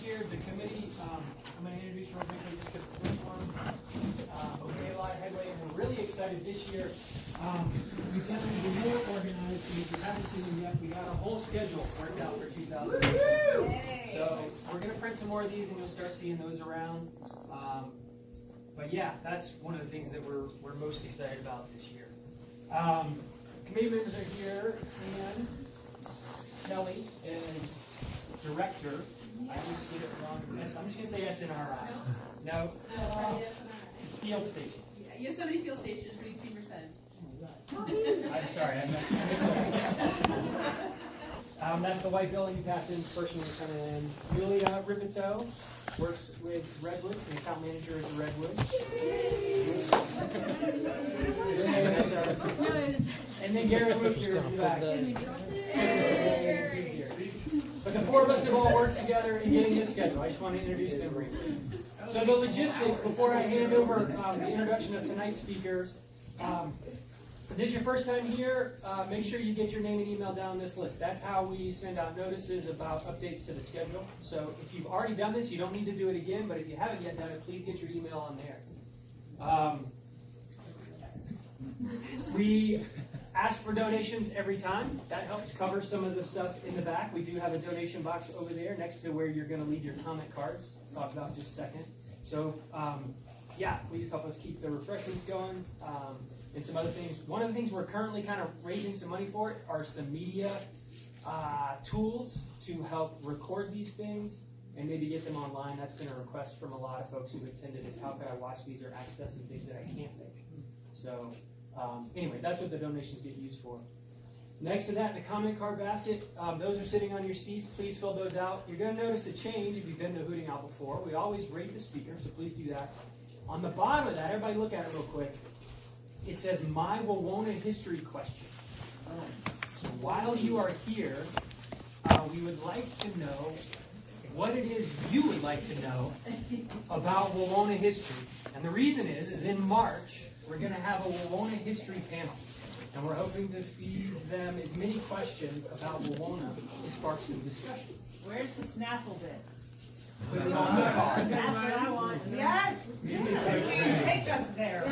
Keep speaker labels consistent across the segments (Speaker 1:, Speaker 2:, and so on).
Speaker 1: this year. The committee, I'm going to introduce real quickly just because it's the first one. Okay, a lot of headway, and we're really excited this year. We've definitely been more organized, and if you haven't seen them yet, we got a whole schedule worked out for 2016. So we're going to print some more of these, and you'll start seeing those around. But yeah, that's one of the things that we're most excited about this year. Committee members are here, and Kelly is director. I always get it wrong. I'm just going to say SNRI. No. Field station.
Speaker 2: Yeah, Yosemite Field Station, 22%.
Speaker 1: I'm sorry. That's the white building you pass in first when you come in. Julia Ripito works with Redwood, the account manager at Redwood. And then Gary Roof, you're back. But the four of us have all worked together in getting this schedule. I just want to introduce them briefly. So the logistics, before I hand over the introduction of tonight's speakers, if this is your first time here, make sure you get your name and email down this list. That's how we send out notices about updates to the schedule. So if you've already done this, you don't need to do it again, but if you haven't yet done it, please get your email on there. We ask for donations every time. That helps cover some of the stuff in the back. We do have a donation box over there next to where you're going to leave your comment cards. I'll talk about in just a second. So, yeah, please help us keep the refreshments going and some other things. One of the things we're currently kind of raising some money for are some media tools to help record these things and maybe get them online. That's been a request from a lot of folks who've attended is how can I watch these or access some things that I can't make. So anyway, that's what the donations get used for. Next to that, the comment card basket, those are sitting on your seats. Please fill those out. You're going to notice a change if you've been to Hooting Out before. We always rate the speaker, so please do that. On the bottom of that, everybody look at it real quick. It says, My Wawona History Question. So while you are here, we would like to know what it is you would like to know about Wawona history. And the reason is in March, we're going to have a Wawona history panel. And we're hoping to feed them as many questions about Wawona to spark some discussion.
Speaker 3: Where's the snaffle bit?
Speaker 1: Put it on the card.
Speaker 3: That's what I want. Yes! Take us there.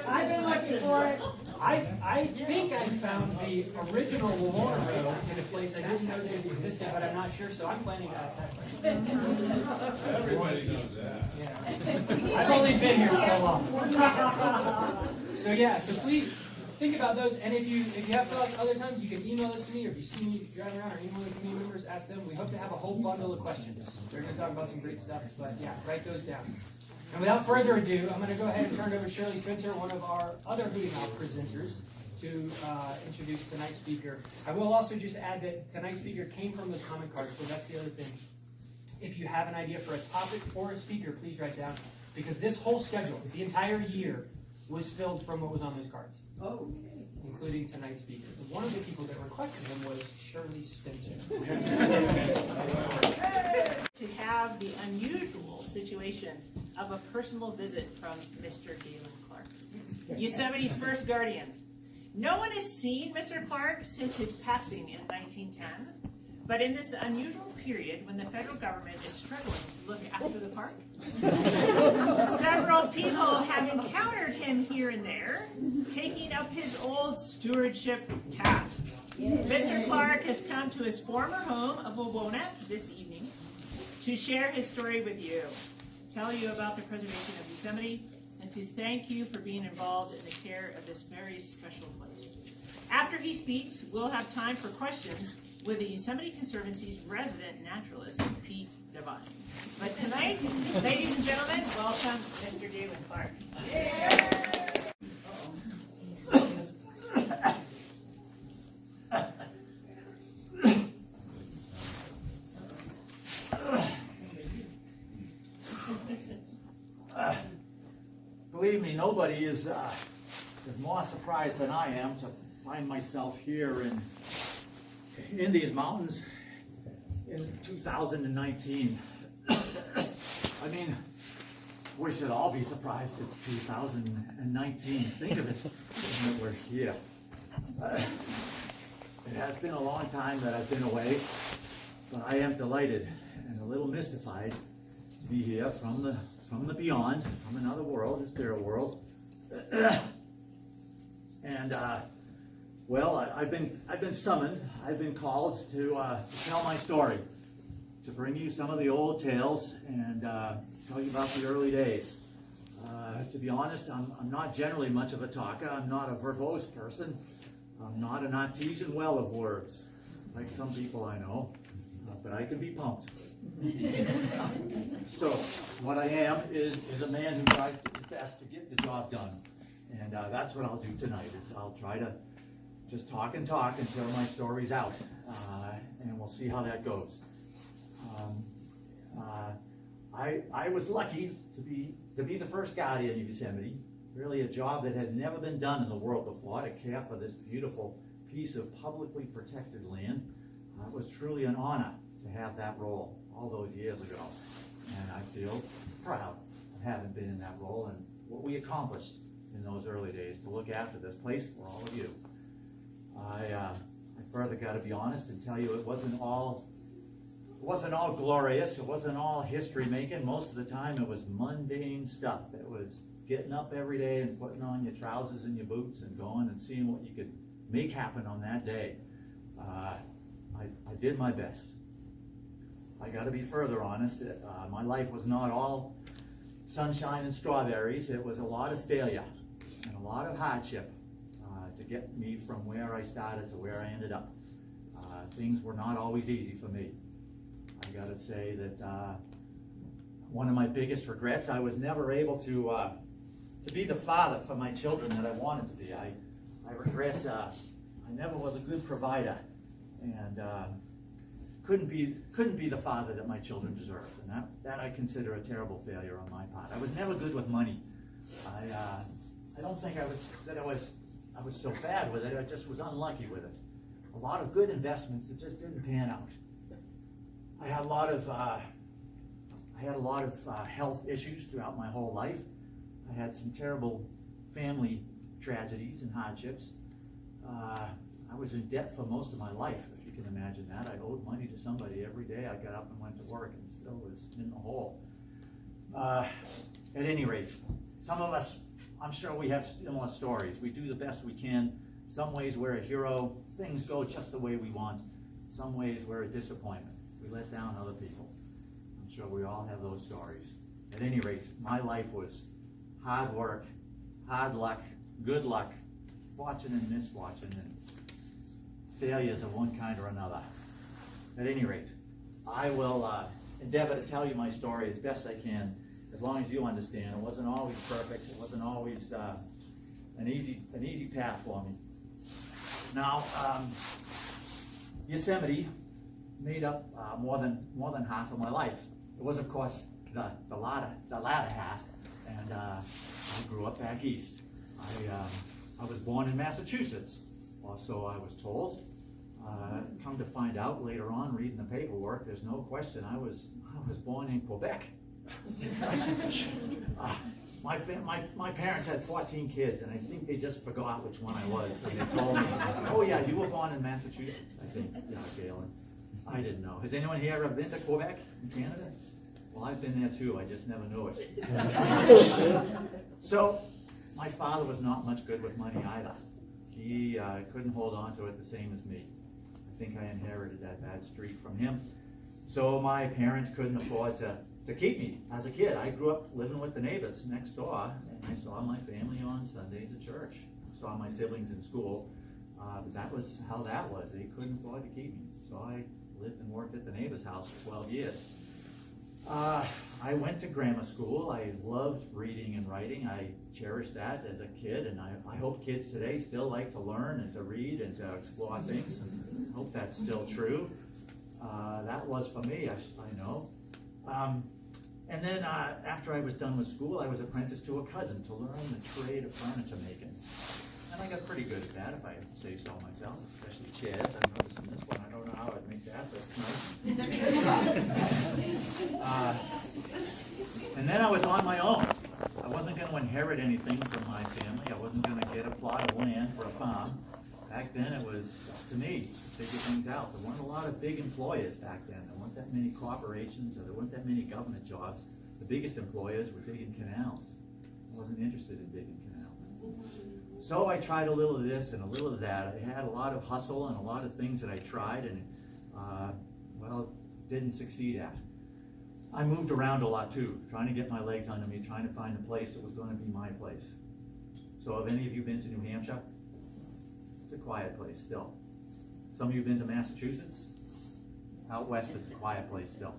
Speaker 3: I've been looking for it.
Speaker 1: I think I found the original Wawona Road in a place I didn't know that it existed, but I'm not sure, so I'm planning to ask that question.
Speaker 4: Everybody knows that.
Speaker 1: Yeah. I've only been here so long. So yeah, so please think about those, and if you have thoughts other times, you can email us to me, or if you see me driving around or any one of the community members, ask them. We hope to have a whole bundle of questions. We're going to talk about some great stuff, but yeah, write those down. And without further ado, I'm going to go ahead and turn it over to Shirley Spencer, one of our other Hooting Out presenters, to introduce tonight's speaker. I will also just add that tonight's speaker came from those comment cards, so that's the other thing. If you have an idea for a topic or a speaker, please write down, because this whole schedule, the entire year, was filled from what was on those cards.
Speaker 3: Oh, okay.
Speaker 1: Including tonight's speaker. One of the people that requested him was Shirley Spencer.
Speaker 3: To have the unusual situation of a personal visit from Mr. Galen Clark, Yosemite's first guardian. No one has seen Mr. Clark since his passing in 1910, but in this unusual period when the federal government is struggling to look after the park, several people have encountered him here and there, taking up his old stewardship task. Mr. Clark has come to his former home of Wawona this evening to share his story with you, tell you about the preservation of Yosemite, and to thank you for being involved in the care of this very special place. After he speaks, we'll have time for questions with the Yosemite Conservancy's resident naturalist, Pete Devine. But tonight, ladies and gentlemen, welcome Mr. Galen Clark. Yeah.
Speaker 5: Believe me, nobody is more surprised than I am to find myself here in these mountains in 2019. I mean, we should all be surprised it's 2019. Think of it, that we're here. It has been a long time that I've been away but I am delighted and a little mystified to be here from the beyond, from another world, the spirit world. And well, I've been summoned. I've been called to tell my story, to bring you some of the old tales and tell you about the early days. To be honest, I'm not generally much of a talker. I'm not a verbose person. I'm not an artesian well of words, like some people I know, but I can be pumped. So, what I am is a man who tries his best to get the job done. And that's what I'll do tonight, is I'll try to just talk until my story's out. And we'll see how that goes. I was lucky to be the first guardian of Yosemite. Really a job that had never been done in the world before, to care for this beautiful piece of publicly protected land. It was truly an honor to have that role all those years ago. And I feel proud of having been in that role and what we accomplished in those early days to look after this place for all of you. I further got to be honest and tell you it wasn't all glorious. It wasn't all history making. Most of the time it was mundane stuff. It was getting up every day and putting on your trousers and your boots and going and seeing what you could make happen on that day. I did my best. I got to be further honest. My life was not all sunshine and strawberries. It was a lot of failure and a lot of hardship to get me from where I started to where I ended up. Things were not always easy for me. I got to say that one of my biggest regrets, I was never able to be the father for my children that I wanted to be. I regret I never was a good provider, and couldn't be the father that my children deserved, and that I consider a terrible failure on my part. I was never good with money. I don't think I was so bad with it. I just was unlucky with it. A lot of good investments that just didn't pan out. I had a lot of health issues throughout my whole life. I had some terrible family tragedies and hardships. I was in debt for most of my life, if you can imagine that. I owed money to somebody every day. I got up and went to work and still was in the hole. At any rate, some of us, I'm sure we have similar stories. We do the best we can. Some ways we're a hero. Things go just the way we want. Some ways we're a disappointment. We let down other people. I'm sure we all have those stories. At any rate, my life was hard work, hard luck, good luck, fortune and misfortune, and failures of one kind or another. At any rate, I will endeavor to tell you my story as best I can, as long as you understand. It wasn't always perfect. It wasn't always an easy path for me. Now, Yosemite made up more than half of my life. It was, of course, the latter half, and I grew up back east. I was born in Massachusetts, or so I was told. Come to find out later on, reading the paperwork, there's no question I was born in Quebec. My parents had 14 kids, and I think they just forgot which one I was when they told me, "Oh yeah, you were born in Massachusetts." I think, yeah, Galen. I didn't know. Has anyone here ever been to Quebec in Canada? Well, I've been there too. I just never knew it. So, my father was not much good with money either. He couldn't hold on to it the same as me. I think I inherited that bad streak from him. So my parents couldn't afford to keep me as a kid. I grew up living with the neighbors next door, and I saw my family on Sundays at church. I saw my siblings in school, but that was how that was. They couldn't afford to keep me. So I lived and worked at the neighbor's house for 12 years. I went to grammar school. I loved reading and writing. I cherished that as a kid, and I hope kids today still like to learn and to read and to explore things, and I hope that's still true. That was for me, I know. And then after I was done with school, I was apprenticed to a cousin to learn the trade of furniture making. And I got pretty good at that, if I say so myself, especially chairs. I'm noticing this one. I don't know how I'd make that, but it's nice. And then I was on my own. I wasn't going to inherit anything from my family. I wasn't going to get a plot of land for a farm. Back then it was up to me to figure things out. There weren't a lot of big employers back then. There weren't that many corporations, or there weren't that many government jobs. The biggest employers were digging canals. I wasn't interested in digging canals. So I tried a little of this and a little of that. I had a lot of hustle and a lot of things that I tried and, well, didn't succeed at. I moved around a lot too, trying to get my legs under me, trying to find a place that was going to be my place. So have any of you been to New Hampshire? It's a quiet place still. Some of you been to Massachusetts? Out west, it's a quiet place still.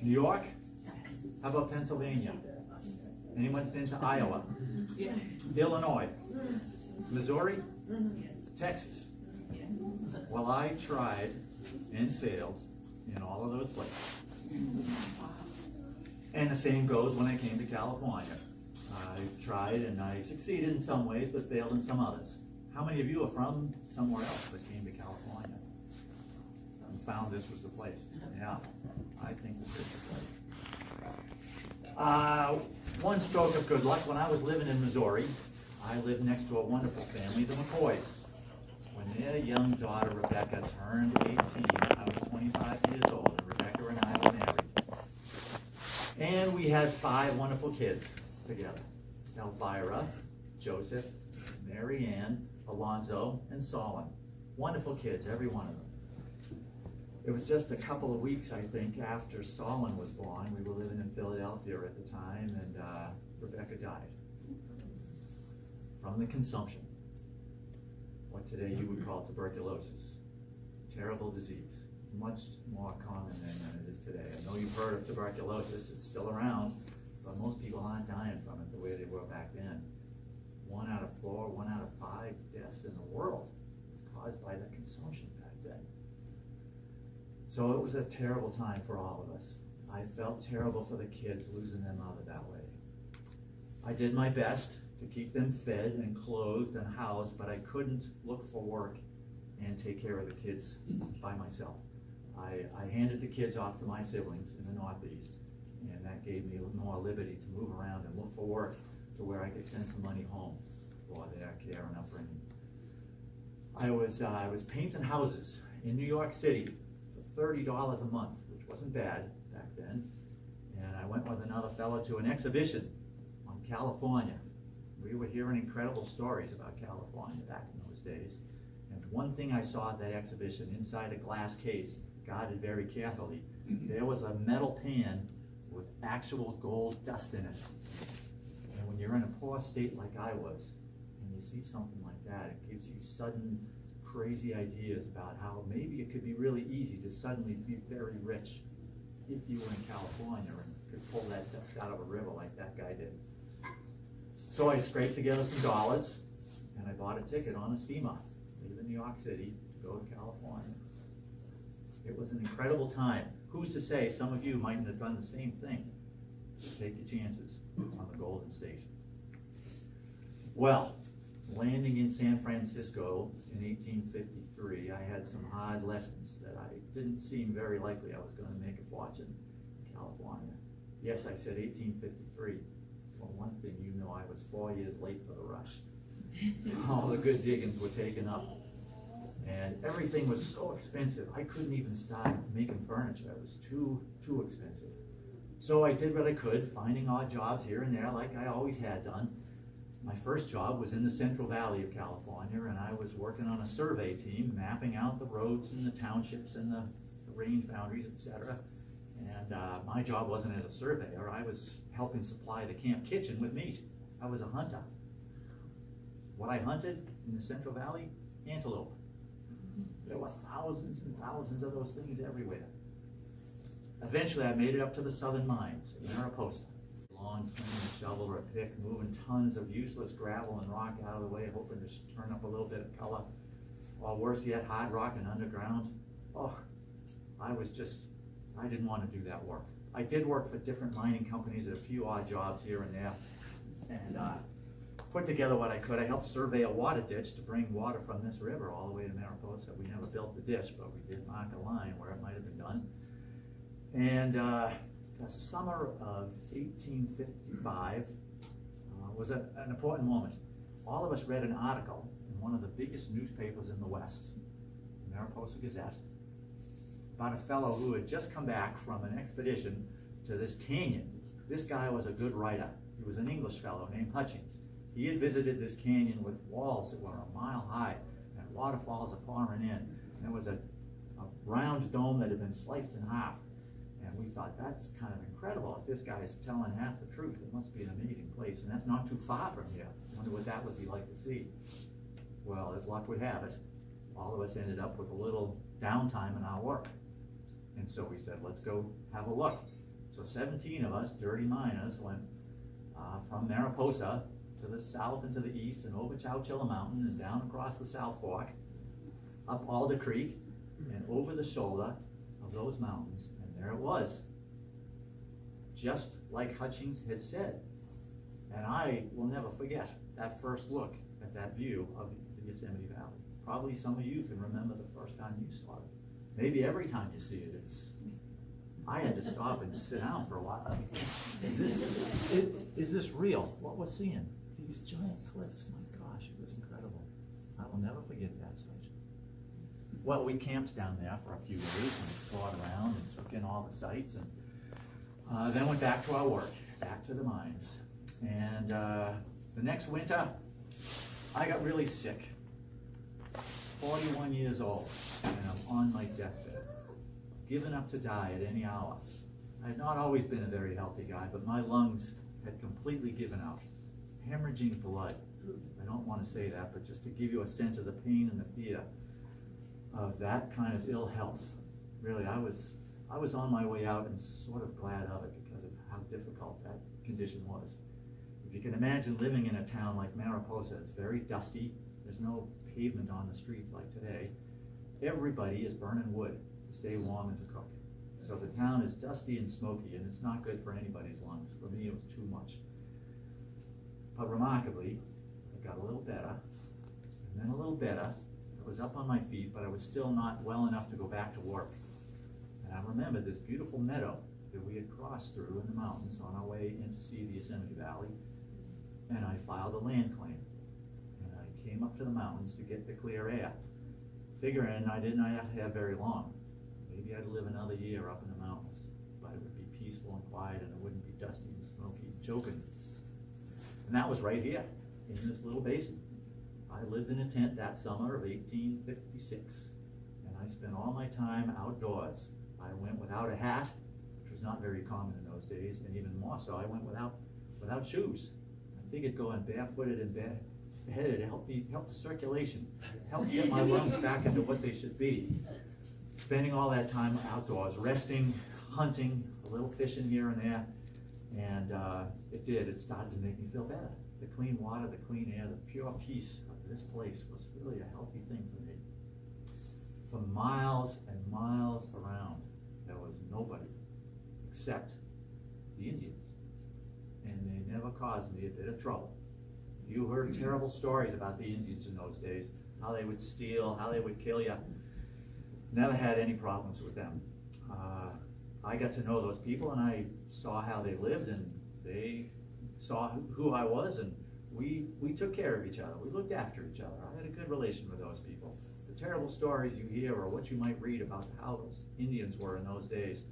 Speaker 5: New York? How about Pennsylvania? Anyone been to Iowa? Illinois? Missouri? Texas? Well, I tried and failed in all of those places. And the same goes when I came to California. I tried and I succeeded in some ways, but failed in some others. How many of you are from somewhere else that came to California and found this was the place? Yeah, I think this is the place. One stroke of good luck. When I was living in Missouri, I lived next to a wonderful family, the McCoys. When their young daughter, Rebecca, turned 18, I was 25 years old, and Rebecca and I were married. And we had 5 wonderful kids together. Elvira, Joseph, Mary Ann, Alonzo, and Solon. Wonderful kids, every one of them. It was just a couple of weeks, I think, after Solon was born. We were living in Philadelphia at the time, and Rebecca died from the consumption. What today you would call tuberculosis. Terrible disease, much more common than it is today. I know you've heard of tuberculosis, it's still around, but most people aren't dying from it the way they were back then. 1 out of 4, 1 out of 5 deaths in the world was caused by the consumption back then. So it was a terrible time for all of us. I felt terrible for the kids losing their mother that way. I did my best to keep them fed and clothed and housed, but I couldn't look for work and take care of the kids by myself. I handed the kids off to my siblings in the Northeast, and that gave me more liberty to move around and look for work to where I could send some money home for their care and upbringing. I was painting houses in New York City for $30 a month, which wasn't bad back then. And I went with another fellow to an exhibition on California. We were hearing incredible stories about California back in those days. And one thing I saw at that exhibition, inside a glass case, guarded very carefully, there was a metal pan with actual gold dust in it. And when you're in a poor state like I was, and you see something like that, it gives you sudden crazy ideas about how maybe it could be really easy to suddenly be very rich if you were in California and could pull that dust out of a river like that guy did. So I scraped together some dollars, and I bought a ticket on a steamer, leaving New York City to go to California. It was an incredible time. Who's to say some of you mightn't have done the same thing? Take your chances on the Golden State. Well, landing in San Francisco in 1853, I had some hard lessons that I didn't seem very likely I was going to make a fortune in California. Yes, I said 1853. For one thing, you know I was 4 years late for the rush. All the good diggings were taken up. And everything was so expensive, I couldn't even start making furniture. It was too expensive. So I did what I could, finding odd jobs here and there like I always had done. My first job was in the Central Valley of California, and I was working on a survey team, mapping out the roads and the townships and the range boundaries, etc. And my job wasn't as a surveyor. I was helping supply the camp kitchen with meat. I was a hunter. What I hunted in the Central Valley? Antelope. There were thousands and thousands of those things everywhere. Eventually, I made it up to the southern mines in Mariposa. Long swinging a shovel or a pick, moving tons of useless gravel and rock out of the way, hoping to turn up a little bit of color. Or worse yet, hard rock and underground. Oh, I didn't want to do that work. I did work for different mining companies at a few odd jobs here and there, and put together what I could. I helped survey a water ditch to bring water from this river all the way to Mariposa. We never built the ditch, but we did mark a line where it might have been done. And the summer of 1855 was an important moment. All of us read an article in one of the biggest newspapers in the West, the Mariposa Gazette, about a fellow who had just come back from an expedition to this canyon. This guy was a good writer. He was an English fellow named Hutchings. He had visited this canyon with walls that were a mile high and waterfalls are pouring in. And there was a round dome that had been sliced in half. And we thought, that's kind of incredible. If this guy is telling half the truth, it must be an amazing place. And that's not too far from here. I wonder what that would be like to see. Well, as luck would have it, all of us ended up with a little downtime in our work. And so we said, let's go have a look. So 17 of us, dirty miners, went from Mariposa to the south and to the east and over Chowchilla Mountain and down across the South Fork, up Alder Creek and over the shoulder of those mountains. And there it was, just like Hutchings had said. And I will never forget that first look at that view of the Yosemite Valley. Probably some of you can remember the first time you saw it. Maybe every time you see it, I had to stop and sit down for a while. Is this real? What we're seeing? These giant cliffs, my gosh, it was incredible. I will never forget that sight. Well, we camped down there for a few days and explored around and took in all the sights, and then went back to our work, back to the mines. And the next winter, I got really sick. 41 years old, and I'm on my deathbed, given up to die at any hour. I had not always been a very healthy guy, but my lungs had completely given out, hemorrhaging blood. I don't want to say that, but just to give you a sense of the pain and the fear of that kind of ill health. Really, I was on my way out and sort of glad of it because of how difficult that condition was. If you can imagine living in a town like Mariposa, it's very dusty. There's no pavement on the streets like today. Everybody is burning wood to stay warm and to cook. So the town is dusty and smoky, and it's not good for anybody's lungs. For me, it was too much. But remarkably, I got a little better, and then a little better. I was up on my feet, but I was still not well enough to go back to work. And I remembered this beautiful meadow that we had crossed through in the mountains on our way in to see the Yosemite Valley, and I filed a land claim. And I came up to the mountains to get the clear air, figuring I didn't have very long. Maybe I'd live another year up in the mountains, but it would be peaceful and quiet, and it wouldn't be dusty and smoky and choking. And that was right here, in this little basin. I lived in a tent that summer of 1856, and I spent all my time outdoors. I went without a hat, which was not very common in those days, and even more so, I went without shoes. I figured going barefooted and bareheaded helped the circulation, helped get my lungs back into what they should be. Spending all that time outdoors, resting, hunting, a little fishing here and there, and it started to make me feel better. The clean water, the clean air, the pure peace of this place was really a healthy thing for me. For miles and miles around, there was nobody except the Indians. And they never caused me a bit of trouble. You heard terrible stories about the Indians in those days, how they would steal, how they would kill you. Never had any problems with them. I got to know those people, and I saw how they lived, and they saw who I was, and we took care of each other. We looked after each other. I had a good relation with those people. The terrible stories you hear or what you might read about how those Indians were in those days,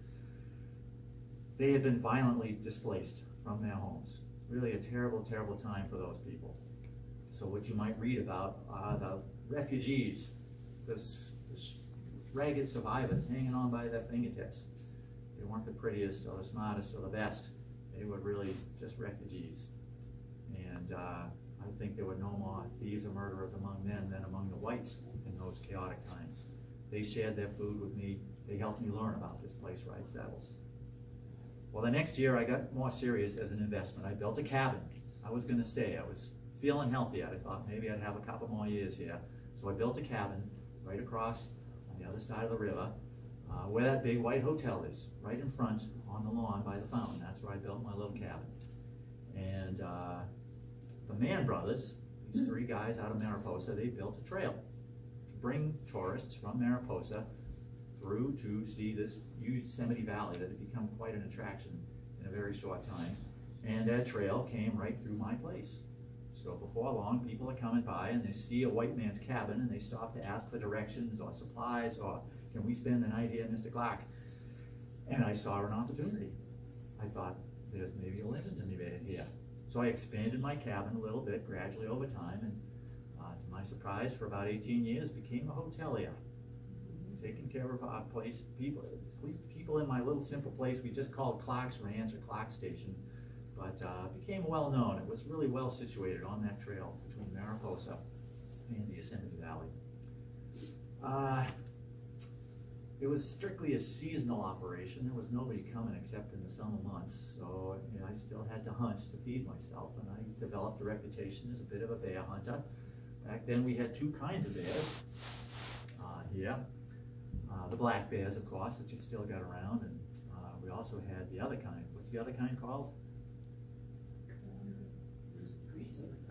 Speaker 5: they had been violently displaced from their homes. Really a terrible, terrible time for those people. So what you might read about are the refugees, this ragged survivors hanging on by their fingertips. They weren't the prettiest or the smartest or the best. They were really just refugees. And I think there were no more thieves or murderers among them than among the whites in those chaotic times. They shared their food with me. They helped me learn about this place where I'd settled. Well, the next year I got more serious as an investment. I built a cabin. I was going to stay. I was feeling healthier. I thought maybe I'd have a couple more years here. So I built a cabin right across on the other side of the river, where that big white hotel is, right in front on the lawn by the fountain. That's where I built my little cabin. And the Mann brothers, these three guys out of Mariposa, they built a trail to bring tourists from Mariposa through to see this Yosemite Valley that had become quite an attraction in a very short time. And that trail came right through my place. So So before long, people are coming by and they see a white man's cabin and they stop to ask for directions or supplies or, can we spend the night here, Mr. Clark? And I saw an opportunity. I thought, there's maybe a living to be made here. So I expanded my cabin a little bit gradually over time, and to my surprise, for about 18 years, became a hotelier. Taking care of our place, people in my little simple place we just called Clark's Ranch or Clark Station, but became well known. It was really well situated on that trail between Mariposa and the Yosemite Valley. It was strictly a seasonal operation. There was nobody coming except in the summer months, so I still had to hunt to feed myself, and I developed a reputation as a bit of a bear hunter. Back then we had two kinds of bears here. The black bears, of course, that you've still got around, and we also had the other kind. What's the other kind called?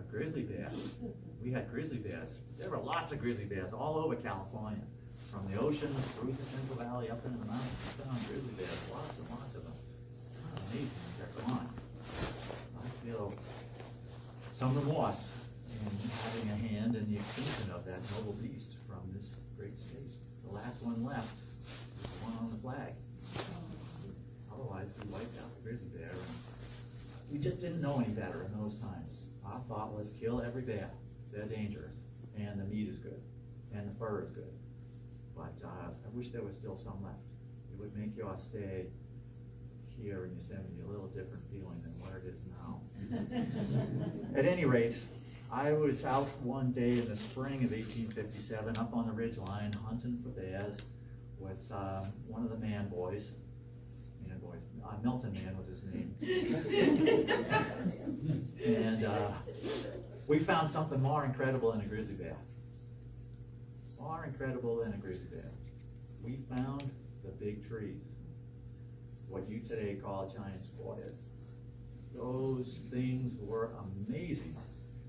Speaker 5: A grizzly bear. We had grizzly bears. There were lots of grizzly bears all over California. From the ocean through the Central Valley up into the mountains, we found grizzly bears, lots and lots of them. It's kind of amazing that they're gone. I feel some remorse in having a hand in the extinction of that noble beast from this great state. The last one left is the one on the flag. Otherwise, we wiped out the grizzly bear, and we just didn't know any better in those times. Our thought was kill every bear. They're dangerous, and the meat is good, and the fur is good. But I wish there was still some left. It would make your stay here in Yosemite a little different feeling than what it is now. At any rate, I was out one day in the spring of 1857 up on the ridge line hunting for bears with one of the man boys. Milton Man was his name. And we found something more incredible than a grizzly bear. More incredible than a grizzly bear. We found the big trees, what you today call giant squatters. Those things were amazing.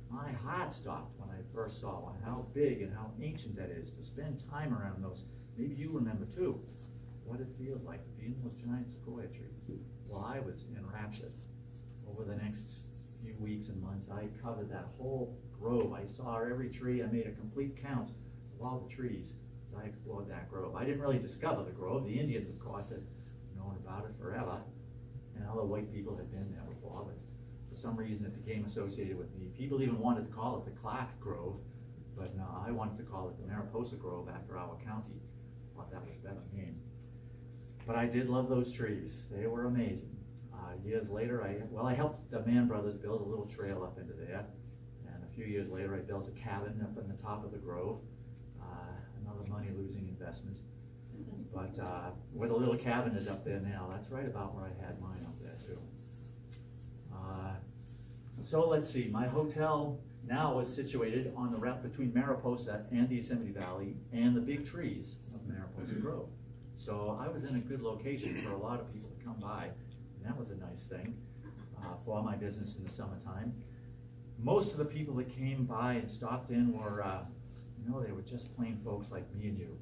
Speaker 5: My heart stopped when I first saw one, how big and how ancient that is, to spend time around those. Maybe you remember too, what it feels like to be in those giant sequoia trees. Well, I was enraptured. Over the next few weeks and months, I covered that whole grove. I saw every tree. I made a complete count of all the trees as I explored that grove. I didn't really discover the grove. The Indians, of course, had known about it forever, and other white people had been there before, but for some reason it became associated with me. People even wanted to call it the Clark Grove, but no, I wanted to call it the Mariposa Grove after our county. Thought that was a better name. But I did love those trees. They were amazing. Years later, I helped the Mann brothers build a little trail up into there, and a few years later I built a cabin up on the top of the grove. Another money-losing investment. But where the little cabin is up there now, that's right about where I had mine up there too. So let's see, my hotel now was situated on the route between Mariposa and the Yosemite Valley and the big trees of Mariposa Grove. So I was in a good location for a lot of people to come by, and that was a nice thing for my business in the summertime. Most of the people that came by and stopped in were, they were just plain folks like me and you.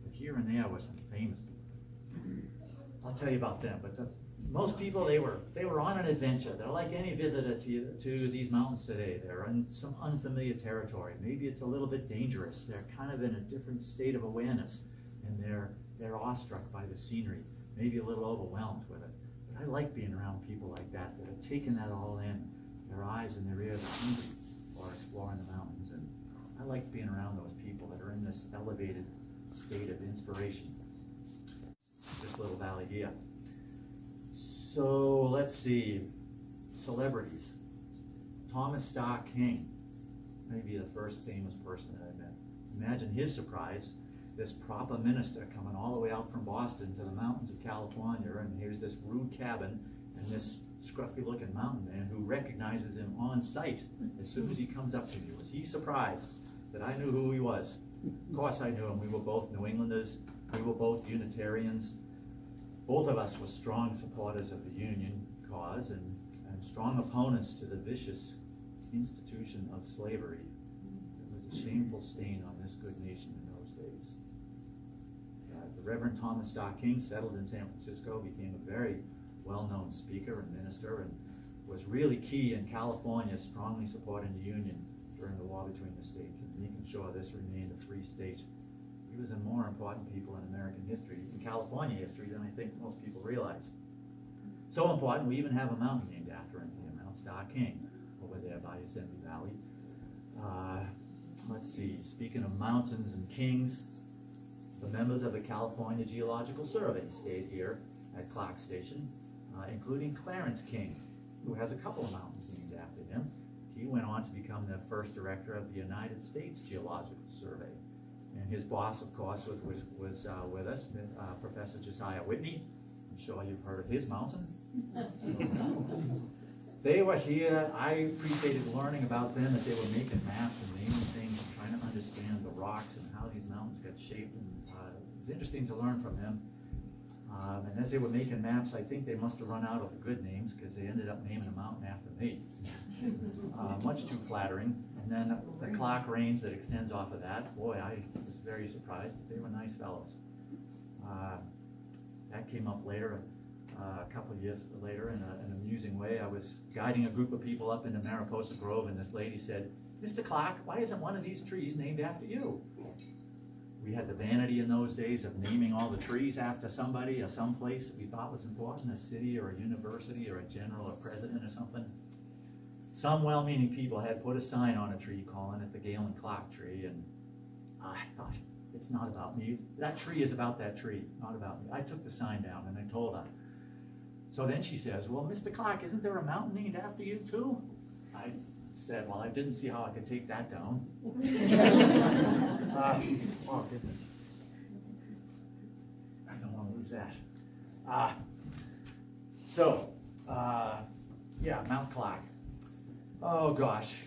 Speaker 5: But here and there were some famous people. I'll tell you about them, but most people, they were on an adventure. They're like any visitor to these mountains today. They're in some unfamiliar territory. Maybe it's a little bit dangerous. They're kind of in a different state of awareness, and they're awestruck by the scenery, maybe a little overwhelmed with it. But I like being around people like that are taking that all in, their eyes and their ears are hungry for exploring the mountains. And I like being around those people that are in this elevated state of inspiration. This little valley here. So let's see, celebrities. Thomas Starr King, maybe the first famous person that I met. Imagine his surprise, this proper minister coming all the way out from Boston to the mountains of California, and here's this rude cabin and this scruffy looking mountain man who recognizes him on sight as soon as he comes up to you. Was he surprised that I knew who he was? Of course I knew him. We were both New Englanders. We were both Unitarians. Both of us were strong supporters of the Union cause and strong opponents to the vicious institution of slavery. It was a shameful stain on this good nation in those days. The Reverend Thomas Starr King settled in San Francisco, became a very well-known speaker and minister, and was really key in California strongly supporting the Union during the war between the states and making sure this remained a free state. He was a more important people in American history, in California history, than I think most people realize. So important, we even have a mountain named after him here, Mount Star King, over there by Yosemite Valley. Let's see, speaking of mountains and kings, the members of the California Geological Survey stayed here at Clark Station, including Clarence King, who has a couple of mountains named after him. He went on to become the first director of the United States Geological Survey. And his boss, of course, was with us, Professor Josiah Whitney. I'm sure you've heard of his mountain. They were here. I appreciated learning about them as they were making maps and naming things and trying to understand the rocks and how these mountains got shaped. And it was interesting to learn from them. And as they were making maps, I think they must have run out of the good names because they ended up naming a mountain after me. Much too flattering. And then the Clark Range that extends off of that, boy, I was very surprised. They were nice fellows. That came up later, a couple of years later in an amusing way. I was guiding a group of people up into Mariposa Grove, and this lady said, "Mr. Clark, why isn't one of these trees named after you?" We had the vanity in those days of naming all the trees after somebody or some place that we thought was important, a city or a university or a general or president or something. Some well-meaning people had put a sign on a tree calling it the Galen Clark tree, and I thought, it's not about me. That tree is about that tree, not about me. I took the sign down and I told her. So then she says, "Well, Mr. Clark, isn't there a mountain named after you too?" I said, "Well, I didn't see how I could take that down." Oh, goodness. I don't want to lose that. Yeah, Mount Clark. Oh, gosh.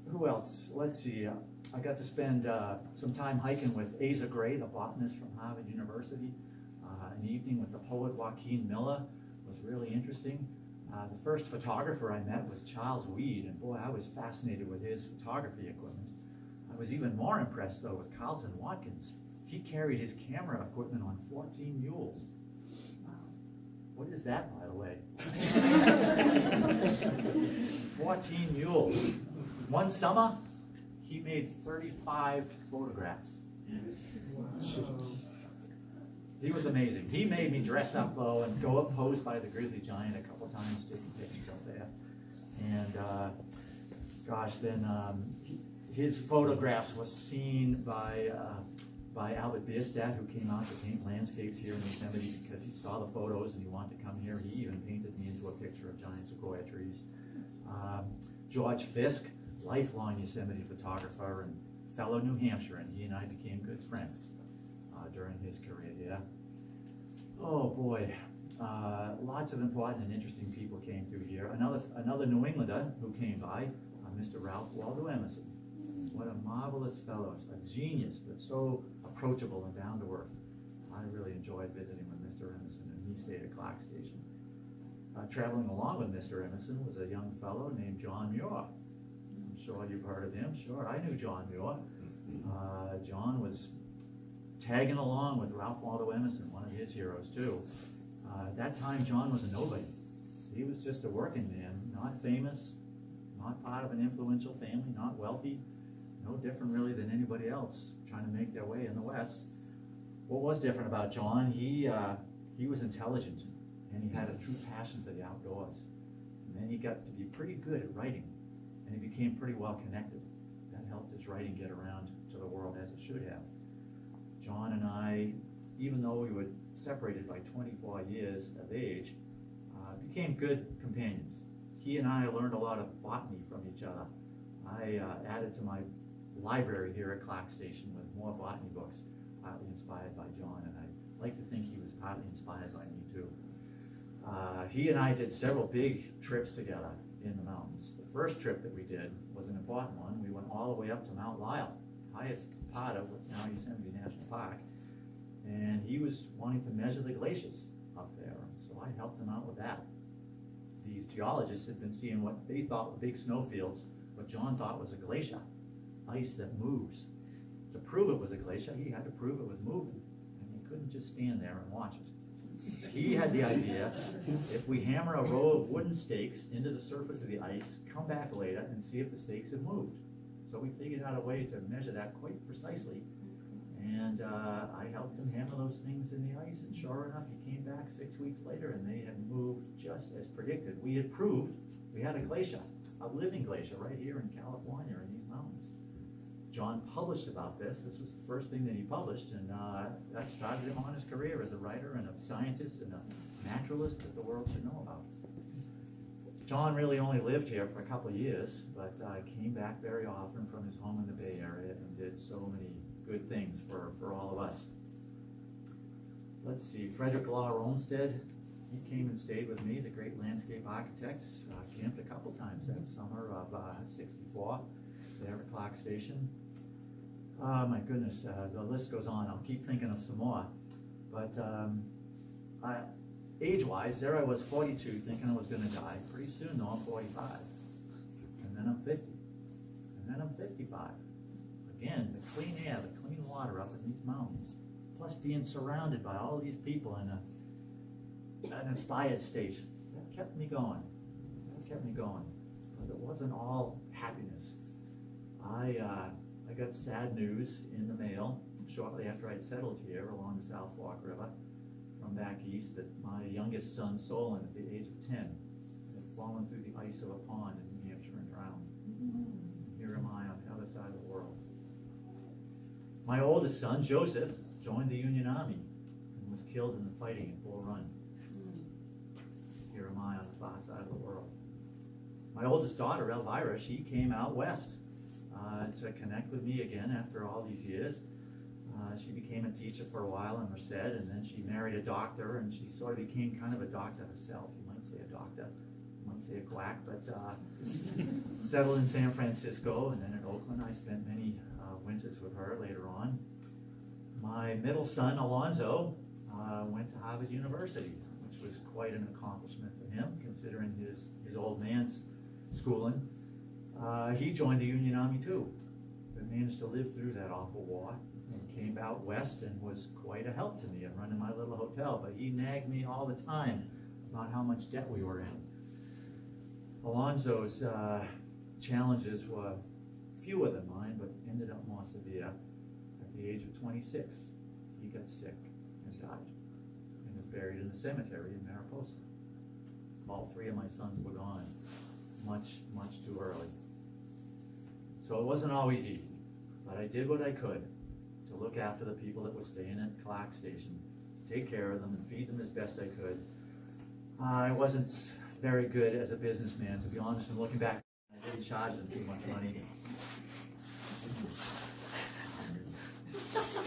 Speaker 5: Who else? Let's see. I got to spend some time hiking with Asa Gray, the botanist from Harvard University. An evening with the poet Joaquin Miller was really interesting. The first photographer I met was Charles Weed, and boy, I was fascinated with his photography equipment. I was even more impressed, though, with Carlton Watkins. He carried his camera equipment on 14 mules. What is that, by the way? 14 mules. One summer, he made 35 photographs. He was amazing. He made me dress up, though, and go up pose by the grizzly giant a couple times, taking pictures up there. And his photographs were seen by Albert Bierstadt, who came out to paint landscapes here in Yosemite because he saw the photos and he wanted to come here. He even painted me into a picture of giant sequoia trees. George Fisk, lifelong Yosemite photographer and fellow New Hampshire, and he and I became good friends during his career here. Oh boy, lots of important and interesting people came through here. Another New Englander who came by, Mr. Ralph Waldo Emerson. What a marvelous fellow, a genius, but so approachable and down to earth. I really enjoyed visiting with Mr. Emerson, and he stayed at Clark Station. Traveling along with Mr. Emerson was a young fellow named John Muir. I'm sure you've heard of him. Sure, I knew John Muir. John was tagging along with Ralph Waldo Emerson, one of his heroes too. At that time, John was a nobody. He was just a working man, not famous, not part of an influential family, not wealthy, no different really than anybody else trying to make their way in the West. What was different about John, he was intelligent, and he had a true passion for the outdoors. And then he got to be pretty good at writing, and he became pretty well connected. That helped his writing get around to the world as it should have. John and I, even though we were separated by 24 years of age, became good companions. He and I learned a lot of botany from each other. I added to my library here at Clark Station with more botany books, partly inspired by John, and I like to think he was partly inspired by me too. He and I did several big trips together in the mountains. The first trip that we did was an important one. We went all the way up to Mount Lyell, highest part of what's now Yosemite National Park, and he was wanting to measure the glaciers up there, so I helped him out with that. These geologists had been seeing what they thought were big snowfields, what John thought was a glacier, ice that moves. To prove it was a glacier, he had to prove it was moving, and he couldn't just stand there and watch it. He had the idea, if we hammer a row of wooden stakes into the surface of the ice, come back later and see if the stakes have moved. So we figured out a way to measure that quite precisely. And I helped him hammer those things in the ice, and sure enough, he came back 6 weeks later and they had moved just as predicted. We had proved we had a glacier, a living glacier right here in California in these mountains. John published about this. This was the first thing that he published, and that started him on his career as a writer and a scientist and a naturalist that the world should know about. John really only lived here for a couple of years, but came back very often from his home in the Bay Area and did so many good things for all of us. Let's see, Frederick Law Olmsted, he came and stayed with me, the great landscape architect, camped a couple times that summer of '64 there at Clark Station. My goodness, the list goes on. I'll keep thinking of some more. But age-wise, there I was 42, thinking I was going to die. Pretty soon, though, I'm 45. And then I'm 50. And then I'm 55. Again, the clean air, the clean water up in these mountains, plus being surrounded by all these people in an inspired state, that kept me going. That kept me going. But it wasn't all happiness. I got sad news in the mail shortly after I'd settled here along the South Fork River from back east that my youngest son, Solon, at the age of 10, had fallen through the ice of a pond in New Hampshire and drowned. And here am I on the other side of the world. My oldest son, Joseph, joined the Union Army and was killed in the fighting at Bull Run. Here am I on the far side of the world. My oldest daughter, Elvira, she came out west to connect with me again after all these years. She became a teacher for a while in Merced, and then she married a doctor, and she sort of became kind of a doctor herself. You might say a doctor, you might say a quack, but settled in San Francisco, and then in Oakland. I spent many winters with her later on. My middle son, Alonzo, went to Harvard University, which was quite an accomplishment for him, considering his old man's schooling. He joined the Union Army too, but managed to live through that awful war and came out west and was quite a help to me in running my little hotel, but he nagged me all the time about how much debt we were in. Alonzo's challenges were fewer than mine, but ended up more severe. At the age of 26, he got sick and died and was buried in the cemetery in Mariposa. All three of my sons were gone much, much too early. So it wasn't always easy, but I did what I could to look after the people that were staying at Clark Station, take care of them and feed them as best I could. I wasn't very good as a businessman, to be honest, and looking back, I didn't charge them too much money.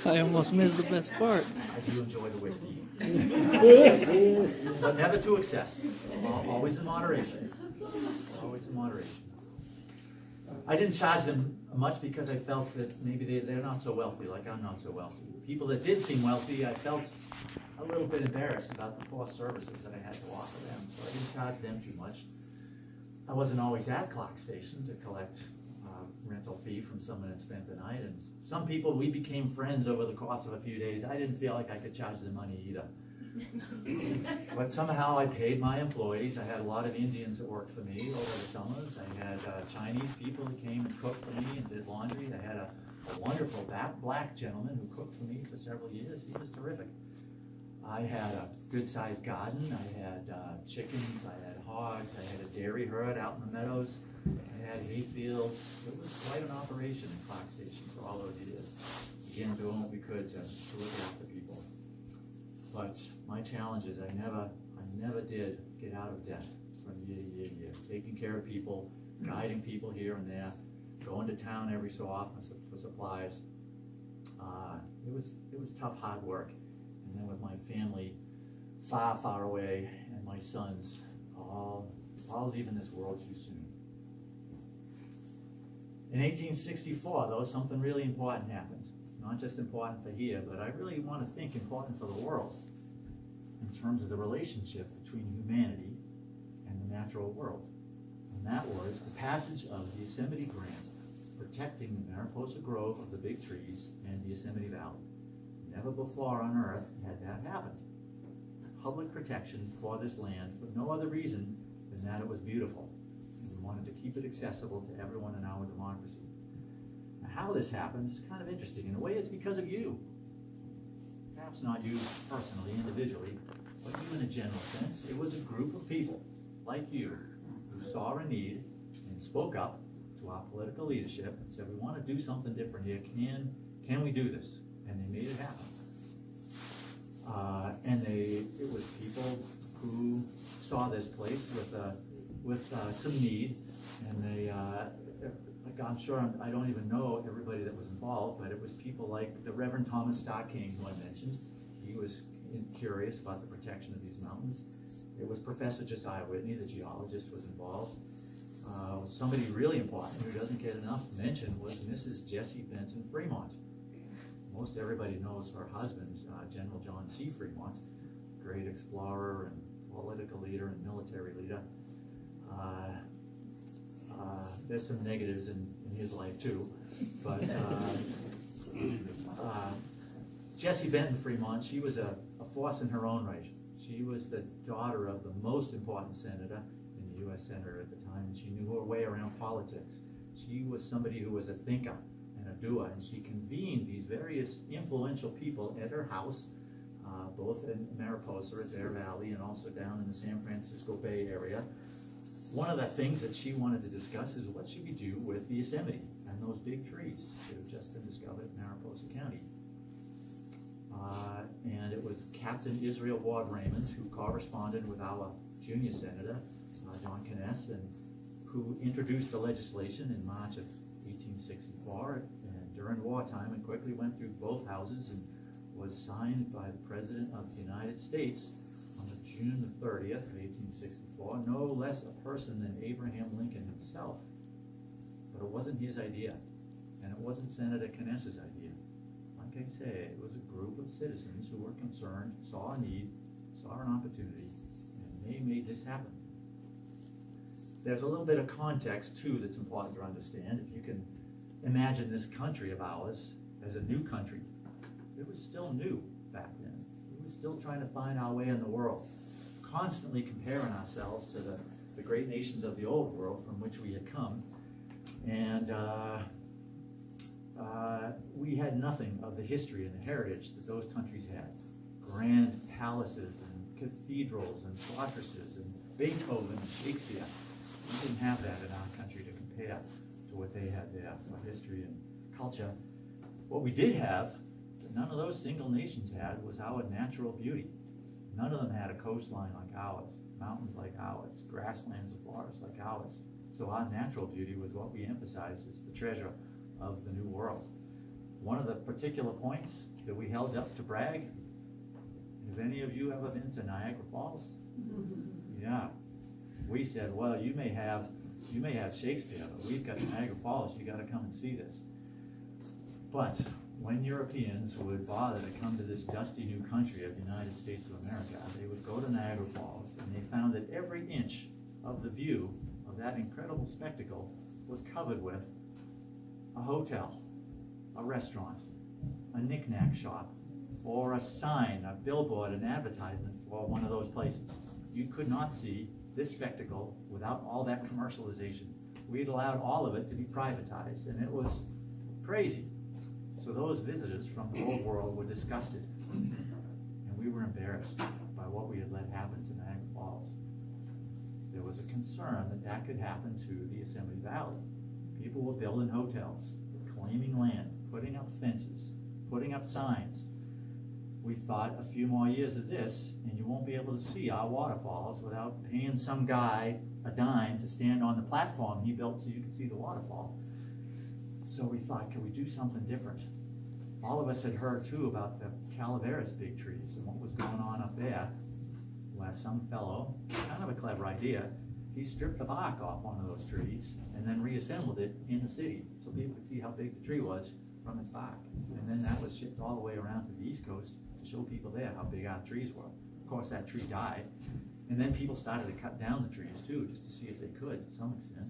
Speaker 2: I almost missed the best part.
Speaker 5: I do enjoy the whiskey, but never to excess, always in moderation, always in moderation. I didn't charge them much because I felt that maybe they're not so wealthy, like I'm not so wealthy. People that did seem wealthy, I felt a little bit embarrassed about the poor services that I had to offer them, so I didn't charge them too much. I wasn't always at Clark Station to collect rental fee from someone that spent the night, and some people, we became friends over the course of a few days. I didn't feel like I could charge them money either. But somehow I paid my employees. I had a lot of Indians that worked for me over the summers. I had Chinese people who came and cooked for me and did laundry. I had a wonderful black gentleman who cooked for me for several years. He was terrific. I had a good-sized garden. I had chickens. I had hogs. I had a dairy herd out in the meadows. I had hay fields. It was quite an operation in Clark Station for all those years. Again, doing what we could to look after people. But my challenge is I never did get out of debt from year to year to year. Taking care of people, guiding people here and there, going to town every so often for supplies. It was tough, hard work. And then with my family far, far away, and my sons all leaving this world too soon. In 1864, though, something really important happened. Not just important for here, but I really want to think important for the world in terms of the relationship between humanity and the natural world. And that was the passage of the Yosemite Grant, protecting the Mariposa Grove of the big trees and the Yosemite Valley. Never before on Earth had that happened. public protection for this land for no other reason than that it was beautiful. And we wanted to keep it accessible to everyone in our democracy. Now, how this happened is kind of interesting. In a way, it's because of you. Perhaps not you personally, individually, but you in a general sense. It was a group of people like you who saw a need and spoke up to our political leadership and said, we want to do something different here. Can we do this? And they made it happen. It was people who saw this place with some need, and they, like I'm sure I don't even know everybody that was involved, but it was people like the Reverend Thomas Starr King, who I mentioned. He was curious about the protection of these mountains. It was Professor Josiah Whitney, the geologist, was involved. Somebody really important who doesn't get enough mention was Mrs. Jessie Benton Fremont. Most everybody knows her husband, General John C. Fremont, great explorer and political leader and military leader. There's some negatives in his life too, but Jessie Benton Fremont, she was a force in her own right. She was the daughter of the most important senator in the U.S. Senate at the time, and she knew her way around politics. She was somebody who was a thinker and a doer, and she convened these various influential people at her house, both in Mariposa at Bear Valley and also down in the San Francisco Bay Area. One of the things that she wanted to discuss is what should we do with the Yosemite and those big trees that have just been discovered in Mariposa County. And it was Captain Israel Ward Raymond who corresponded with our junior senator, John Kness, and who introduced the legislation in March of 1864 and during wartime, and quickly went through both houses and was signed by the President of the United States on June the 30th of 1864, no less a person than Abraham Lincoln himself. But it wasn't his idea, and it wasn't Senator Kness's idea. Like I say, it was a group of citizens who were concerned, saw a need, saw an opportunity, and they made this happen. There's a little bit of context, too, that's important to understand. If you can imagine this country of ours as a new country, it was still new back then. We were still trying to find our way in the world, constantly comparing ourselves to the great nations of the old world from which we had come. And we had nothing of the history and the heritage that those countries had. Grand palaces and cathedrals and fortresses and Beethoven and Shakespeare. We didn't have that in our country to compare to what they had there for history and culture. What we did have, that none of those single nations had, was our natural beauty. None of them had a coastline like ours, mountains like ours, grasslands and forests like ours. So our natural beauty was what we emphasized as the treasure of the New World. One of the particular points that we held up to brag, have any of you ever been to Niagara Falls? Yeah. We said, well, you may have Shakespeare, but we've got Niagara Falls, you gotta come and see this. But when Europeans would bother to come to this dusty new country of the United States of America, they would go to Niagara Falls, and they found that every inch of the view of that incredible spectacle was covered with a hotel, a restaurant, a knick-knack shop, or a sign, a billboard, an advertisement for one of those places. You could not see this spectacle without all that commercialization. We'd allowed all of it to be privatized, and it was crazy. So those visitors from the old world were disgusted, and we were embarrassed by what we had let happen to Niagara Falls. There was a concern that that could happen to the Yosemite Valley. People were building hotels, claiming land, putting up fences, putting up signs. We thought a few more years of this, and you won't be able to see our waterfalls without paying some guy a dime to stand on the platform he built so you could see the waterfall. So we thought, could we do something different? All of us had heard too about the Calaveras big trees and what was going on up there. Where some fellow, kind of a clever idea, he stripped the bark off one of those trees and then reassembled it in the city so people could see how big the tree was from its bark. And then that was shipped all the way around to the East Coast to show people there how big our trees were. Of course, that tree died. And then people started to cut down the trees too, just to see if they could to some extent.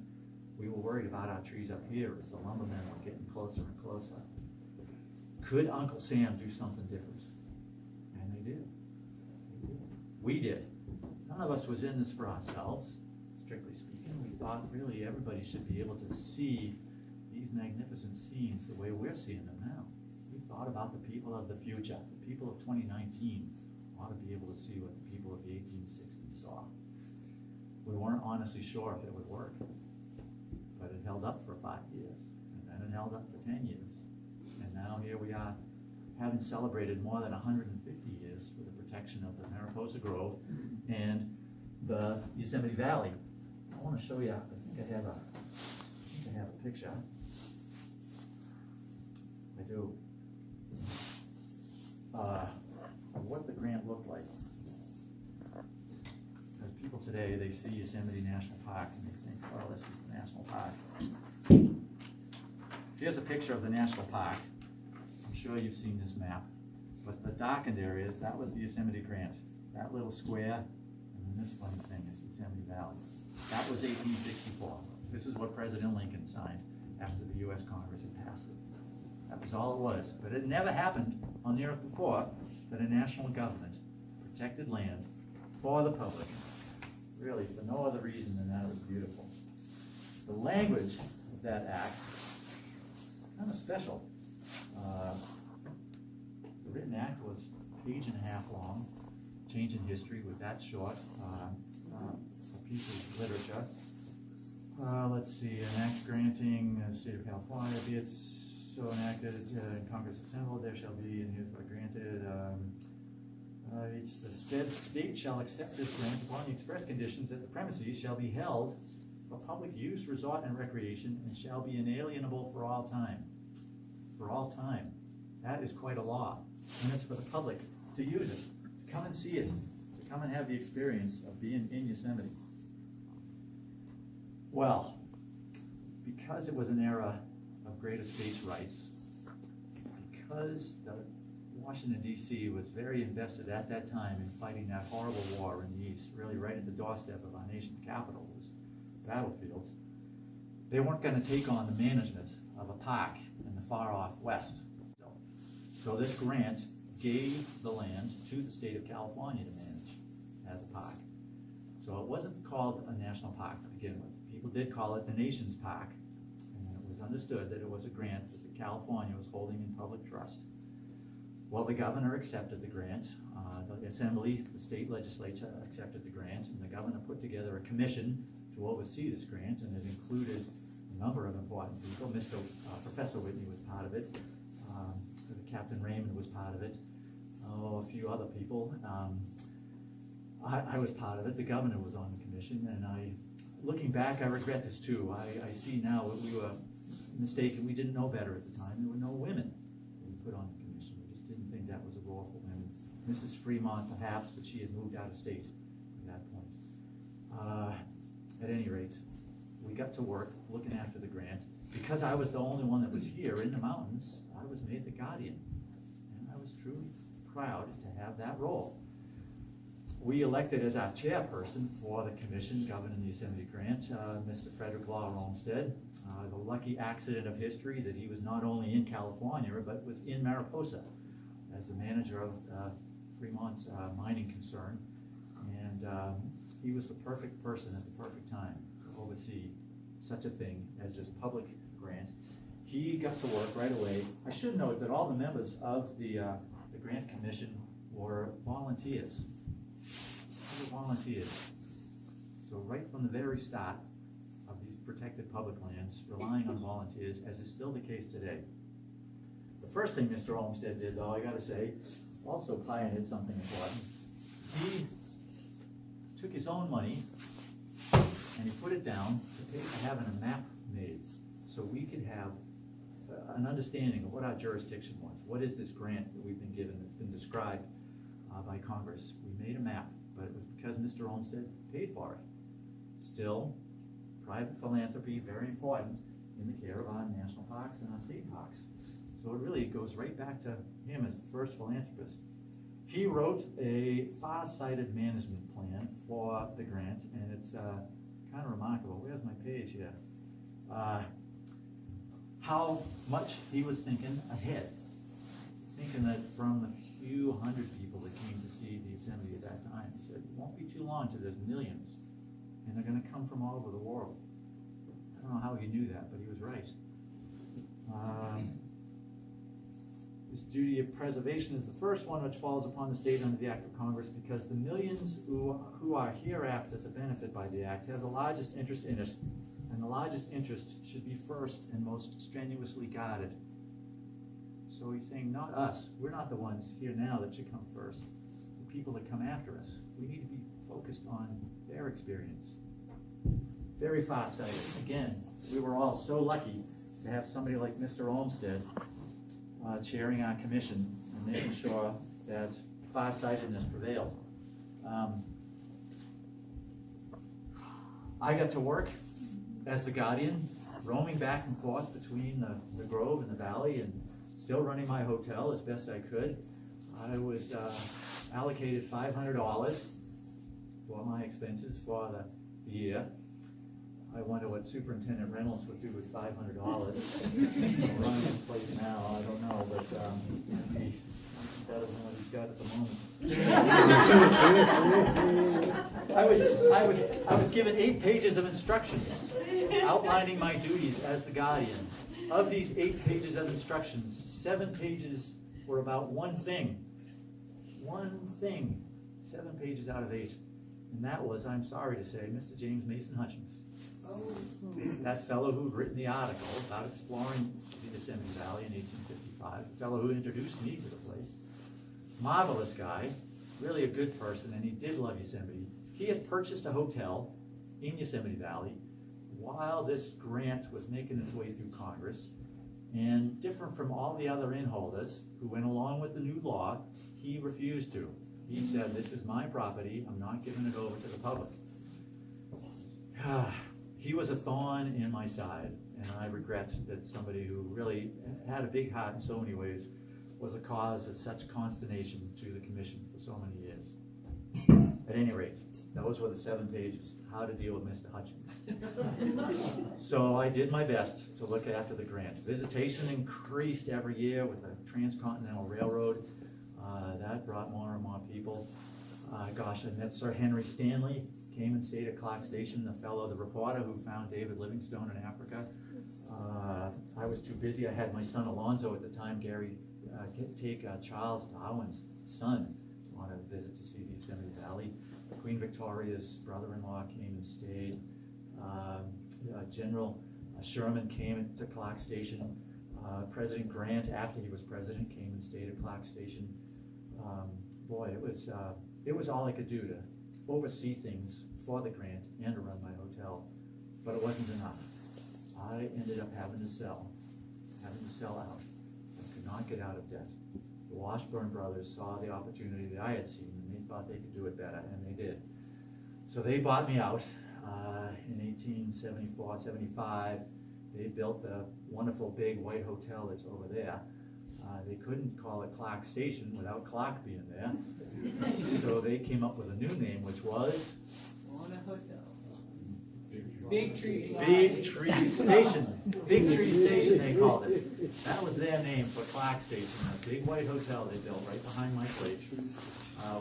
Speaker 5: We were worried about our trees up here as the lumbermen were getting closer and closer. Could Uncle Sam do something different? And they did. We did. None of us was in this for ourselves, strictly speaking. We thought really everybody should be able to see these magnificent scenes the way we're seeing them now. We thought about the people of the future. The people of 2019 ought to be able to see what the people of the 1860s saw. We weren't honestly sure if it would work, but it held up for 5 years, and then it held up for 10 years. And now here we are, having celebrated more than 150 years for the protection of the Mariposa Grove and the Yosemite Valley. I want to show you, I think I have a picture. I do. Of what the grant looked like. Because people today, they see Yosemite National Park and they think, oh, this is the national park. Here's a picture of the national park. I'm sure you've seen this map. But the darkened areas, that was the Yosemite grant. That little square, and then this funny thing is Yosemite Valley. That was 1864. This is what President Lincoln signed after the U.S. Congress had passed it. That was all it was. But it never happened on the earth before that a national government protected land for the public, really for no other reason than that it was beautiful. The language of that act, kind of special. The written act was a page and a half long, changing history with that short, a piece of literature. Let's see, an act granting the state of California, be it so enacted in Congress assembled, there shall be, and here's what granted, it's the said state shall accept this grant upon the express conditions that the premises shall be held for public use, resort, and recreation, and shall be inalienable for all time. For all time. That is quite a law. And it's for the public to use it, to come and see it, to come and have the experience of being in Yosemite. Well, because it was an era of greater states' rights, because the Washington, D.C. was very invested at that time in fighting that horrible war in the East, really right at the doorstep of our nation's capital was battlefields, they weren't going to take on the management of a park in the far-off West. So this grant gave the land to the state of California to manage as a park. So it wasn't called a national park to begin with. People did call it the nation's park, and it was understood that it was a grant that California was holding in public trust. Well, the governor accepted the grant, the assembly, the state legislature accepted the grant, and the governor put together a commission to oversee this grant, and it included a number of important people. Professor Whitney was part of it. Captain Raymond was part of it. A few other people. I was part of it. The governor was on the commission, and looking back, I regret this too. I see now that we were mistaken. We didn't know better at the time. There were no women that we put on the commission. We just didn't think that was a role for women. Mrs. Fremont, perhaps, but she had moved out of state at that point. At any rate, we got to work looking after the grant. Because I was the only one that was here in the mountains, I was made the guardian. And I was truly proud to have that role. We elected as our chairperson for the commission governing the Yosemite grant, Mr. Frederick Law Olmsted. The lucky accident of history that he was not only in California, but was in Mariposa as the manager of Fremont's mining concern. And he was the perfect person at the perfect time to oversee such a thing as this public grant. He got to work right away. I should note that all the members of the grant commission were volunteers. They were volunteers. So right from the very start of these protected public lands, relying on volunteers, as is still the case today. The first thing Mr. Olmsted did, though, I gotta say, also pioneered something important. He took his own money and he put it down to pay for having a map made so we could have an understanding of what our jurisdiction was. What is this grant that we've been given that's been described by Congress? We made a map, but it was because Mr. Olmsted paid for it. Still, private philanthropy, very important in the care of our national parks and our state parks. So it really goes right back to him as the first philanthropist. He wrote a far-sighted management plan for the grant, and it's kind of remarkable. Where's my page here? How much he was thinking ahead. Thinking that from the few hundred people that came to see the Yosemite at that time. He said, it won't be too long till there's millions, and they're going to come from all over the world. I don't know how he knew that, but he was right. This duty of preservation is the first one which falls upon the state under the Act of Congress, because the millions who are hereafter to benefit by the Act have the largest interest in it, and the largest interest should be first and most strenuously guarded. So he's saying, not us. We're not the ones here now that should come first. The people that come after us. We need to be focused on their experience. Very far-sighted. Again, we were all so lucky to have somebody like Mr. Olmsted chairing our commission and making sure that farsightedness prevailed. I got to work as the guardian, roaming back and forth between the grove and the valley, and still running my hotel as best I could. I was allocated $500 for my expenses for the year. I wonder what Superintendent Reynolds would do with $500 to run this place now. I don't know, but it'd be better than what he's got at the moment. I was given 8 pages of instructions outlining my duties as the guardian. Of these 8 pages of instructions, 7 pages were about one thing. One thing. 7 pages out of 8. And that was, I'm sorry to say, Mr. James Mason Hutchins. That fellow who'd written the article about exploring the Yosemite Valley in 1855, the fellow who introduced me to the place. Marvelous guy, really a good person, and he did love Yosemite. He had purchased a hotel in Yosemite Valley while this grant was making its way through Congress, and different from all the other inn holders who went along with the new law, he refused to. He said, this is my property, I'm not giving it over to the public. He was a thorn in my side, and I regret that somebody who really had a big heart in so many ways was a cause of such consternation to the commission for so many years. At any rate, those were the 7 pages, how to deal with Mr. Hutchins. So I did my best to look after the grant. Visitation increased every year with the Transcontinental Railroad. That brought more and more people. Gosh, I met Sir Henry Stanley, came and stayed at Clark Station, the reporter who found David Livingstone in Africa. I was too busy. I had my son Alonzo at the time, Gary, take Charles Darwin's son on a visit to see the Yosemite Valley. Queen Victoria's brother-in-law came and stayed. General Sherman came to Clark Station. President Grant, after he was president, came and stayed at Clark Station. Boy, it was all I could do to oversee things for the grant and to run my hotel, but it wasn't enough. I ended up having to sell out. I could not get out of debt. The Washburn brothers saw the opportunity that I had seen, and they thought they could do it better, and they did. So they bought me out in 1874, 75. They built the wonderful big white hotel that's over there. They couldn't call it Clark Station without Clark being there. So they came up with a new name, which was
Speaker 3: Wawona Hotel.
Speaker 1: Big Tree.
Speaker 5: Big Tree Station. Big Tree Station, they called it. That was their name for Clark Station. A big white hotel they built right behind my place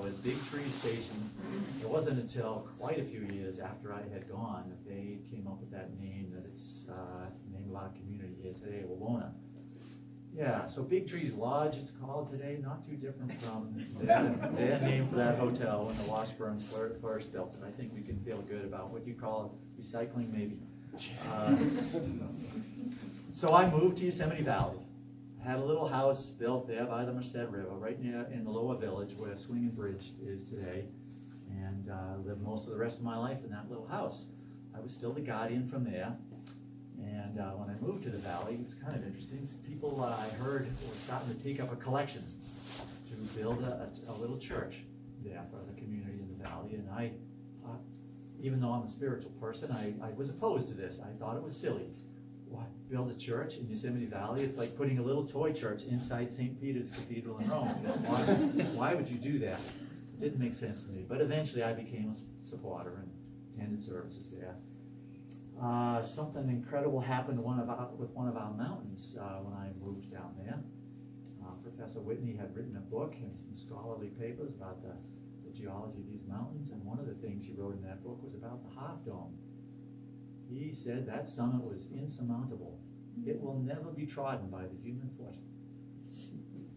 Speaker 5: was Big Tree Station. It wasn't until quite a few years after I had gone that they came up with that name, that it's the name of our community here today, Wawona. Yeah, so Big Tree's Lodge, it's called today, not too different from their name for that hotel when the Washburns first built it. I think we can feel good about what you call recycling, maybe. So I moved to Yosemite Valley. I had a little house built there by the Merced River, right near in the lower village where Swinging Bridge is today, and lived most of the rest of my life in that little house. I was still the guardian from there. And when I moved to the valley, it was kind of interesting. People I heard were starting to take up a collection to build a little church there for the community in the valley. And I thought, even though I'm a spiritual person, I was opposed to this. I thought it was silly. What, build a church in Yosemite Valley? It's like putting a little toy church inside St. Peter's Cathedral in Rome. Why would you do that? It didn't make sense to me. But eventually I became a supporter and attended services there. Something incredible happened with one of our mountains when I moved down there. Professor Whitney had written a book and some scholarly papers about the geology of these mountains, and one of the things he wrote in that book was about the Half Dome. He said that summit was insurmountable. It will never be trodden by the human foot.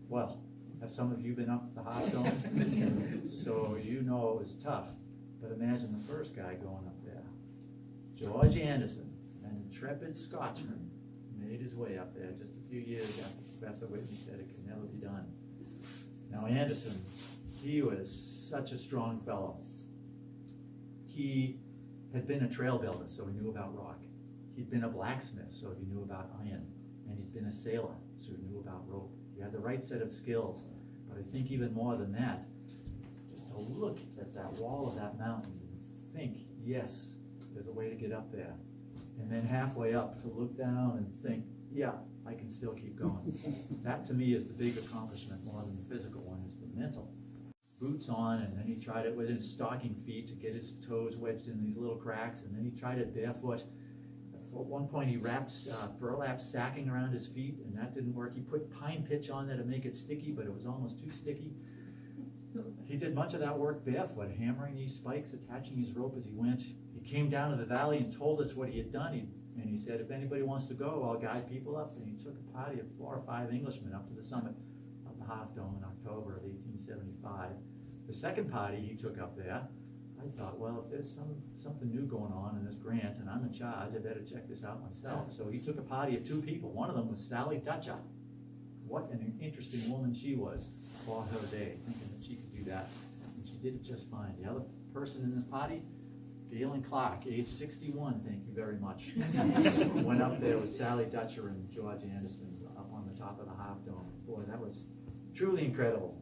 Speaker 5: Well, have some of you been up the Half Dome? So you know it was tough. But imagine the first guy going up there. George Anderson, an intrepid Scotchman, made his way up there just a few years after Professor Whitney said it could never be done. Now Anderson, he was such a strong fellow. He had been a trail builder, so he knew about rock. He'd been a blacksmith, so he knew about iron. And he'd been a sailor, so he knew about rope. He had the right set of skills. But I think even more than that, just to look at that wall of that mountain and think, yes, there's a way to get up there. And then halfway up to look down and think, yeah, I can still keep going. That to me is the big accomplishment more than the physical one, is the mental. Boots on, and then he tried it with his stocking feet to get his toes wedged in these little cracks, and then he tried it barefoot. At one point he wrapped burlap sacking around his feet, and that didn't work. He put pine pitch on there to make it sticky, but it was almost too sticky. He did much of that work barefoot, hammering these spikes, attaching his rope as he went. He came down to the valley and told us what he had done, and he said, if anybody wants to go, I'll guide people up. And he took a party of 4 or 5 Englishmen up to the summit of the Half Dome in October of 1875. The second party he took up there, I thought, well, if there's something new going on in this grant and I'm in charge, I better check this out myself. So he took a party of 2 people. One of them was Sally Dutcher. What an interesting woman she was for her day, thinking that she could do that. And she did it just fine. The other person in this party, Galen Clark, age 61, thank you very much. Went up there with Sally Dutcher and George Anderson up on the top of the Half Dome. Boy, that was truly incredible.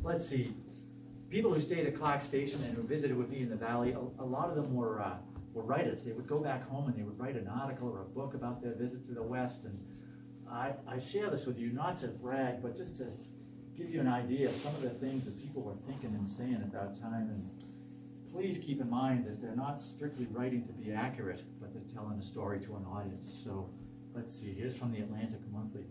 Speaker 5: Let's see. People who stayed at Clark Station and who visited with me in the valley, a lot of them were writers. They would go back home and they would write an article or a book about their visit to the West. And I share this with you not to brag, but just to give you an idea of some of the things that people were thinking and saying at that time. And please keep in mind that they're not strictly writing to be accurate, but they're telling a story to an audience. So let's see, here's from the Atlantic Monthly.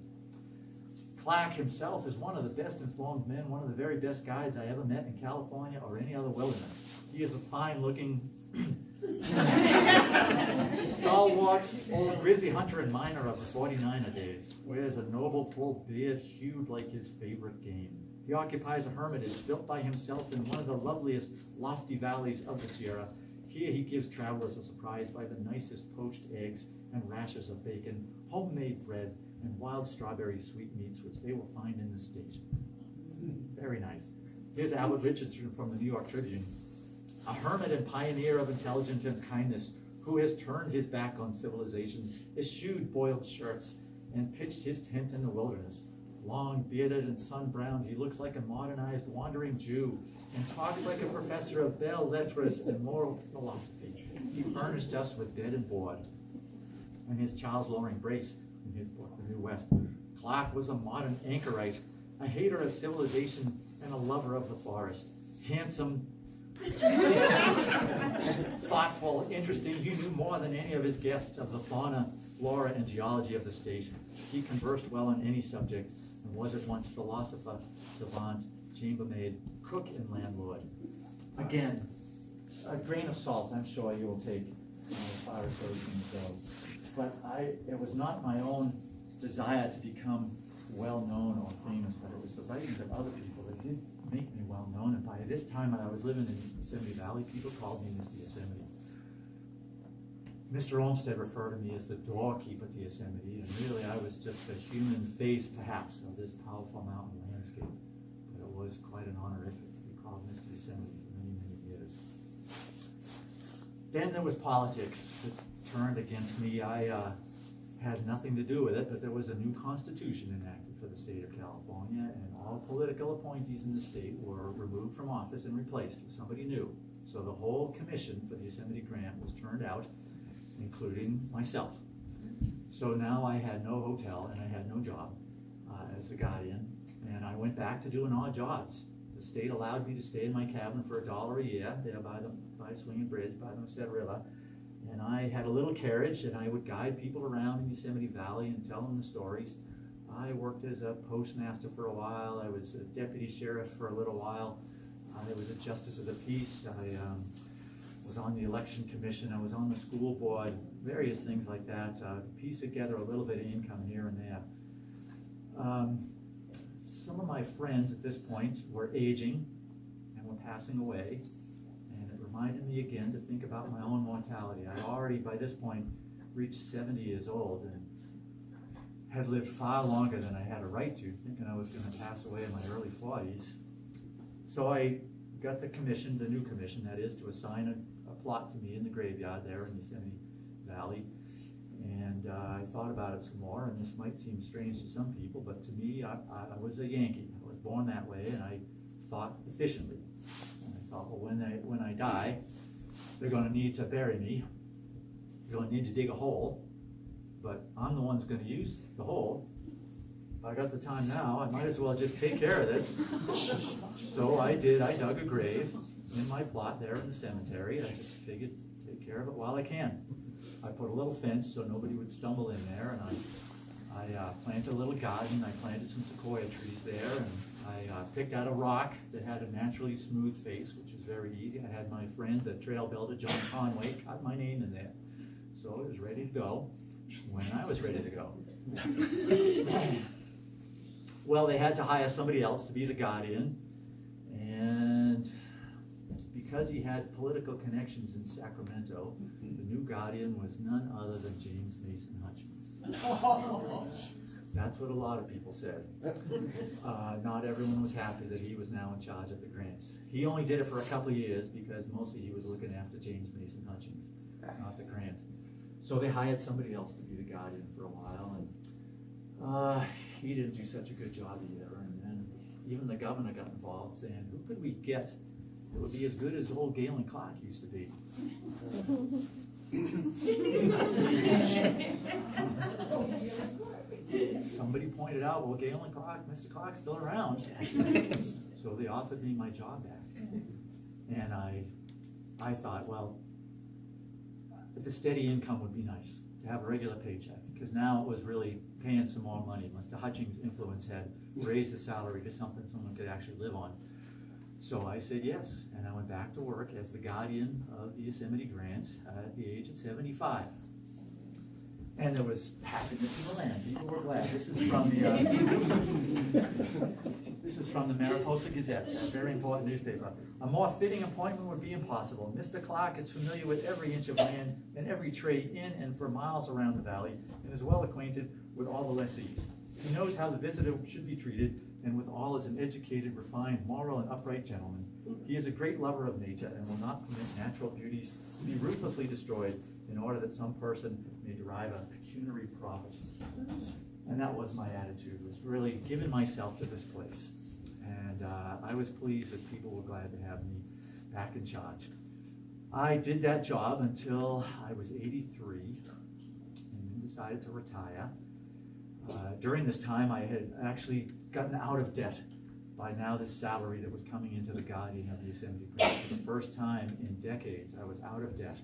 Speaker 5: Clark himself is one of the best informed men, one of the very best guides I ever met in California or any other wilderness. He is a fine-looking, stalwart, old grizzly hunter and miner of the 49er days. Wears a noble full beard hued like his favorite game. He occupies a hermitage built by himself in one of the loveliest, lofty valleys of the Sierra. Here he gives travelers a surprise by the nicest poached eggs and rashers of bacon, homemade bread, and wild strawberry sweetmeats, which they will find in the state. Very nice. Here's Albert Richardson from the New York Tribune. A hermit and pioneer of intelligence and kindness who has turned his back on civilization, eschewed boiled shirts, and pitched his tent in the wilderness. Long, bearded, and sun-browned, he looks like a modernized wandering Jew and talks like a professor of belles lettres and moral philosophy. He furnished us with bed and board. And here's Charles Loring Brace in his book, The New West. Clark was a modern anchorite, a hater of civilization, and a lover of the forest. Handsome, thoughtful, interesting, he knew more than any of his guests of the fauna, flora, and geology of the state. He conversed well on any subject, and was at once philosopher, savant, chambermaid, cook, and landlord. Again, a grain of salt, I'm sure you will take as far as those things go. But it was not my own desire to become well-known or famous, but it was the writings of other people that did make me well-known. And by this time, when I was living in Yosemite Valley, people called me Mr. Yosemite. Mr. Olmsted referred to me as the doorkeeper to Yosemite, and really I was just the human face, perhaps, of this powerful mountain landscape. But it was quite an honorific to be called Mr. Yosemite for many, many years. Then there was politics that turned against me. I had nothing to do with it, but there was a new constitution enacted for the state of California, and all political appointees in the state were removed from office and replaced with somebody new. So the whole commission for the Yosemite grant was turned out, including myself. So now I had no hotel and I had no job as the guardian, and I went back to doing odd jobs. The state allowed me to stay in my cabin for $1 a year there by Swinging Bridge, by the Merced River, and I had a little carriage and I would guide people around in Yosemite Valley and tell them the stories. I worked as a postmaster for a while. I was a deputy sheriff for a little while. I was a justice of the peace. I was on the election commission. I was on the school board, various things like that. Piece together a little bit of income here and there. Some of my friends at this point were aging and were passing away, and it reminded me again to think about my own mortality. I already, by this point, reached 70 years old and had lived far longer than I had a right to, thinking I was going to pass away in my early 40s. So I got the commission, the new commission that is, to assign a plot to me in the graveyard there in Yosemite Valley. And I thought about it some more, and this might seem strange to some people, but to me, I was a Yankee. I was born that way, and I thought efficiently. And I thought, well, when I die, they're going to need to bury me. They're going to need to dig a hole, but I'm the one that's going to use the hole. If I got the time now, I might as well just take care of this. So I did. I dug a grave in my plot there in the cemetery. I just figured take care of it while I can. I put a little fence so nobody would stumble in there, and I planted a little garden. I planted some sequoia trees there, and I picked out a rock that had a naturally smooth face, which was very easy. I had my friend, the trail builder, John Conway, cut my name in there. So it was ready to go when I was ready to go. Well, they had to hire somebody else to be the guardian, and because he had political connections in Sacramento, the new guardian was none other than James Mason Hutchins. That's what a lot of people said. Not everyone was happy that he was now in charge of the grant. He only did it for a couple of years because mostly he was looking after James Mason Hutchins, not the grant. So they hired somebody else to be the guardian for a while, and he didn't do such a good job either. And then even the governor got involved, saying, who could we get that would be as good as old Galen Clark used to be? Somebody pointed out, well, Galen Clark, Mr. Clark's still around. So they offered me my job back. And I thought, well, the steady income would be nice, to have a regular paycheck, because now it was really paying some more money. Mr. Hutchings' influence had raised the salary to something someone could actually live on. So I said yes, and I went back to work as the guardian of the Yosemite Grant at the age of 75. And there was happiness in the land. People were glad. This is from the Mariposa Gazette, a very important newspaper. A more fitting appointment would be impossible. Mr. Clark is familiar with every inch of land and every trade in and for miles around the valley, and is well acquainted with all the lessees. He knows how the visitor should be treated, and withal is an educated, refined, moral, and upright gentleman. He is a great lover of nature and will not permit natural beauties to be ruthlessly destroyed in order that some person may derive a pecuniary profit. And that was my attitude, was really giving myself to this place. And I was pleased that people were glad to have me back in charge. I did that job until I was 83 and then decided to retire. During this time, I had actually gotten out of debt by now this salary that was coming into the guardian of the Yosemite Grant. For the first time in decades, I was out of debt.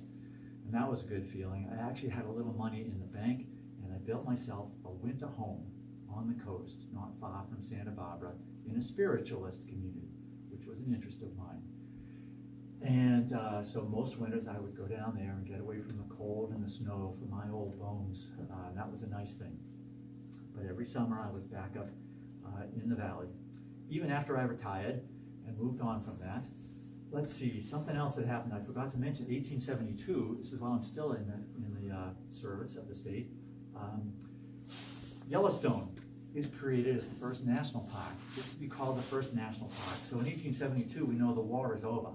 Speaker 5: And that was a good feeling. I actually had a little money in the bank, and I built myself a winter home on the coast, not far from Santa Barbara, in a spiritualist community, which was an interest of mine. And so most winters I would go down there and get away from the cold and the snow for my old bones. And that was a nice thing. But every summer I was back up in the valley. Even after I retired and moved on from that, let's see, something else that happened. I forgot to mention 1872. This is while I'm still in the service of the state. Yellowstone is created as the first national park. This would be called the first national park. So in 1872, we know the war is over.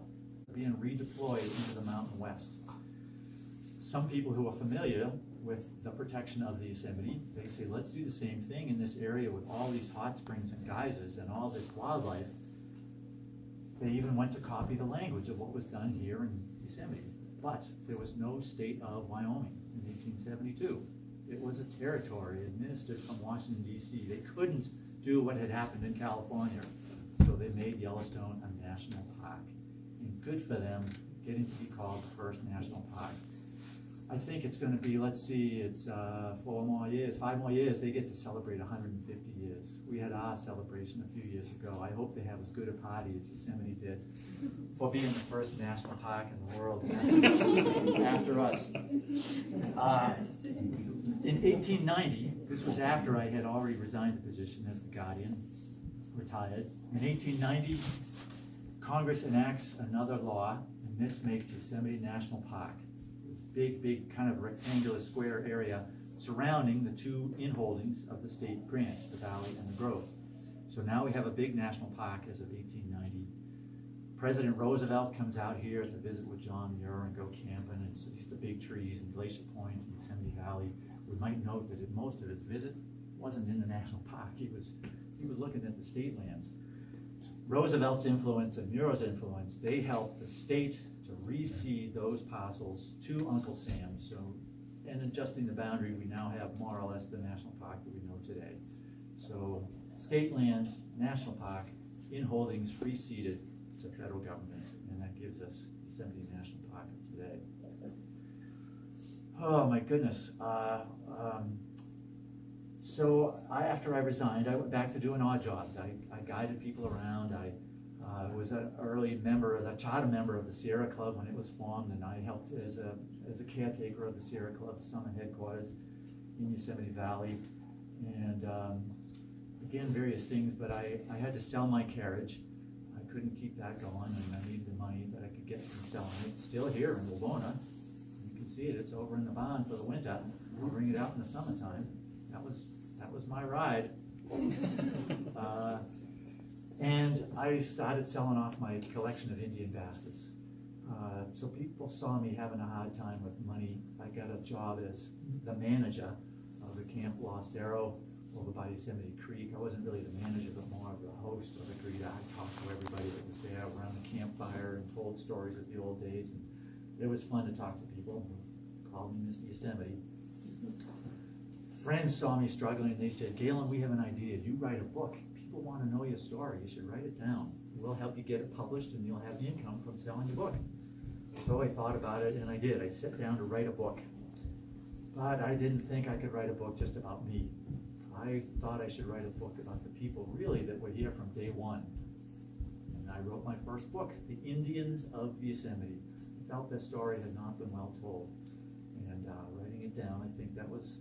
Speaker 5: Being redeployed into the Mountain West. Some people who are familiar with the protection of the Yosemite, they say, let's do the same thing in this area with all these hot springs and geysers and all this wildlife. They even went to copy the language of what was done here in Yosemite. But there was no state of Wyoming in 1872. It was a territory administered from Washington, D.C. They couldn't do what had happened in California. So they made Yellowstone a national park. And good for them, getting to be called the first national park. I think it's gonna be, let's see, it's 5 more years, they get to celebrate 150 years. We had our celebration a few years ago. I hope they have as good a party as Yosemite did for being the first national park in the world after us. In 1890, this was after I had already resigned the position as the guardian, retired. In 1890, Congress enacts another law, and this makes Yosemite National Park. This big kind of rectangular square area surrounding the two inholdings of the state grant, the Valley and the Grove. So now we have a big national park as of 1890. President Roosevelt comes out here to visit with John Muir and go camping, and so these the big trees in Glacier Point and Yosemite Valley. We might note that most of his visit wasn't in the national park. He was looking at the state lands. Roosevelt's influence and Muir's influence, they helped the state to reseed those parcels to Uncle Sam. So, and adjusting the boundary, we now have more or less the national park that we know today. So, state lands, national park, in holdings reseeded to federal government, and that gives us Yosemite National Park today. Oh my goodness. So after I resigned, I went back to doing odd jobs. I guided people around. I was an early member, a charter member of the Sierra Club when it was formed, and I helped as a caretaker of the Sierra Club Summit headquarters in Yosemite Valley. And again, various things, but I had to sell my carriage. I couldn't keep that going, and I needed the money that I could get from selling it. It's still here in Wawona. You can see it. It's over in the barn for the winter. I'll bring it out in the summertime. That was my ride. And I started selling off my collection of Indian baskets. So people saw me having a hard time with money. I got a job as the manager of the Camp Lost Arrow over by Yosemite Creek. I wasn't really the manager, but more of the host of the greeter. I talked to everybody that was there around the campfire and told stories of the old days. And it was fun to talk to people who called me Mr. Yosemite. Friends saw me struggling and they said, Galen, we have an idea. You write a book. People want to know your story. You should write it down. We'll help you get it published and you'll have the income from selling your book. So I thought about it and I did. I sat down to write a book. But I didn't think I could write a book just about me. I thought I should write a book about the people really that were here from day one. And I wrote my first book, The Indians of Yosemite. I felt their story had not been well told. And writing it down, I think that was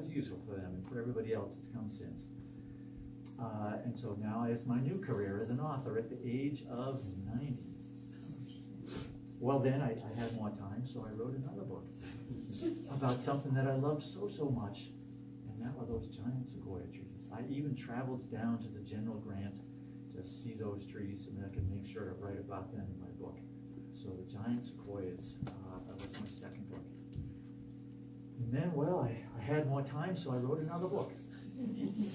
Speaker 5: useful for them and for everybody else that's come since. And so now it's my new career as an author at the age of 90. Well then, I had more time, so I wrote another book about something that I loved so much, and that were those giant sequoia trees. I even traveled down to the General Grant to see those trees, and I could make sure to write about them in my book. So the giant sequoias, that was my second book. And then, well, I had more time, so I wrote another book.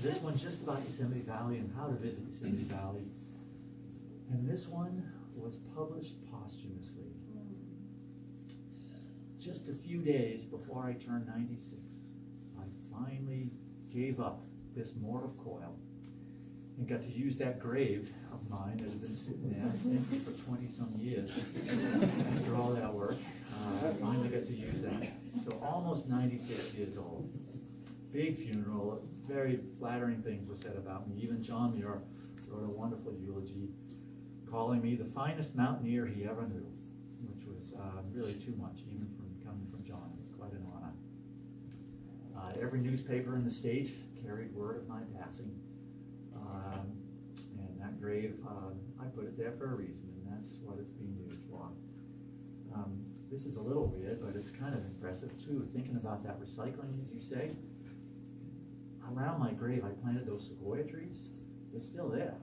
Speaker 5: This one's just about Yosemite Valley and how to visit Yosemite Valley. And this one was published posthumously. Just a few days before I turned 96, I finally gave up this mortal coil and got to use that grave of mine that had been sitting there empty for 20-some years. After all that work, I finally got to use that. So almost 96 years old. Big funeral, very flattering things were said about me. Even John Muir wrote a wonderful eulogy, calling me the finest mountaineer he ever knew, which was really too much, even from coming from John. It was quite an honor. Every newspaper in the state carried word of my passing. And that grave, I put it there for a reason, and that's what it's being used for. This is a little weird, but it's kind of impressive too, thinking about that recycling, as you say. Around my grave, I planted those sequoia trees. They're still there.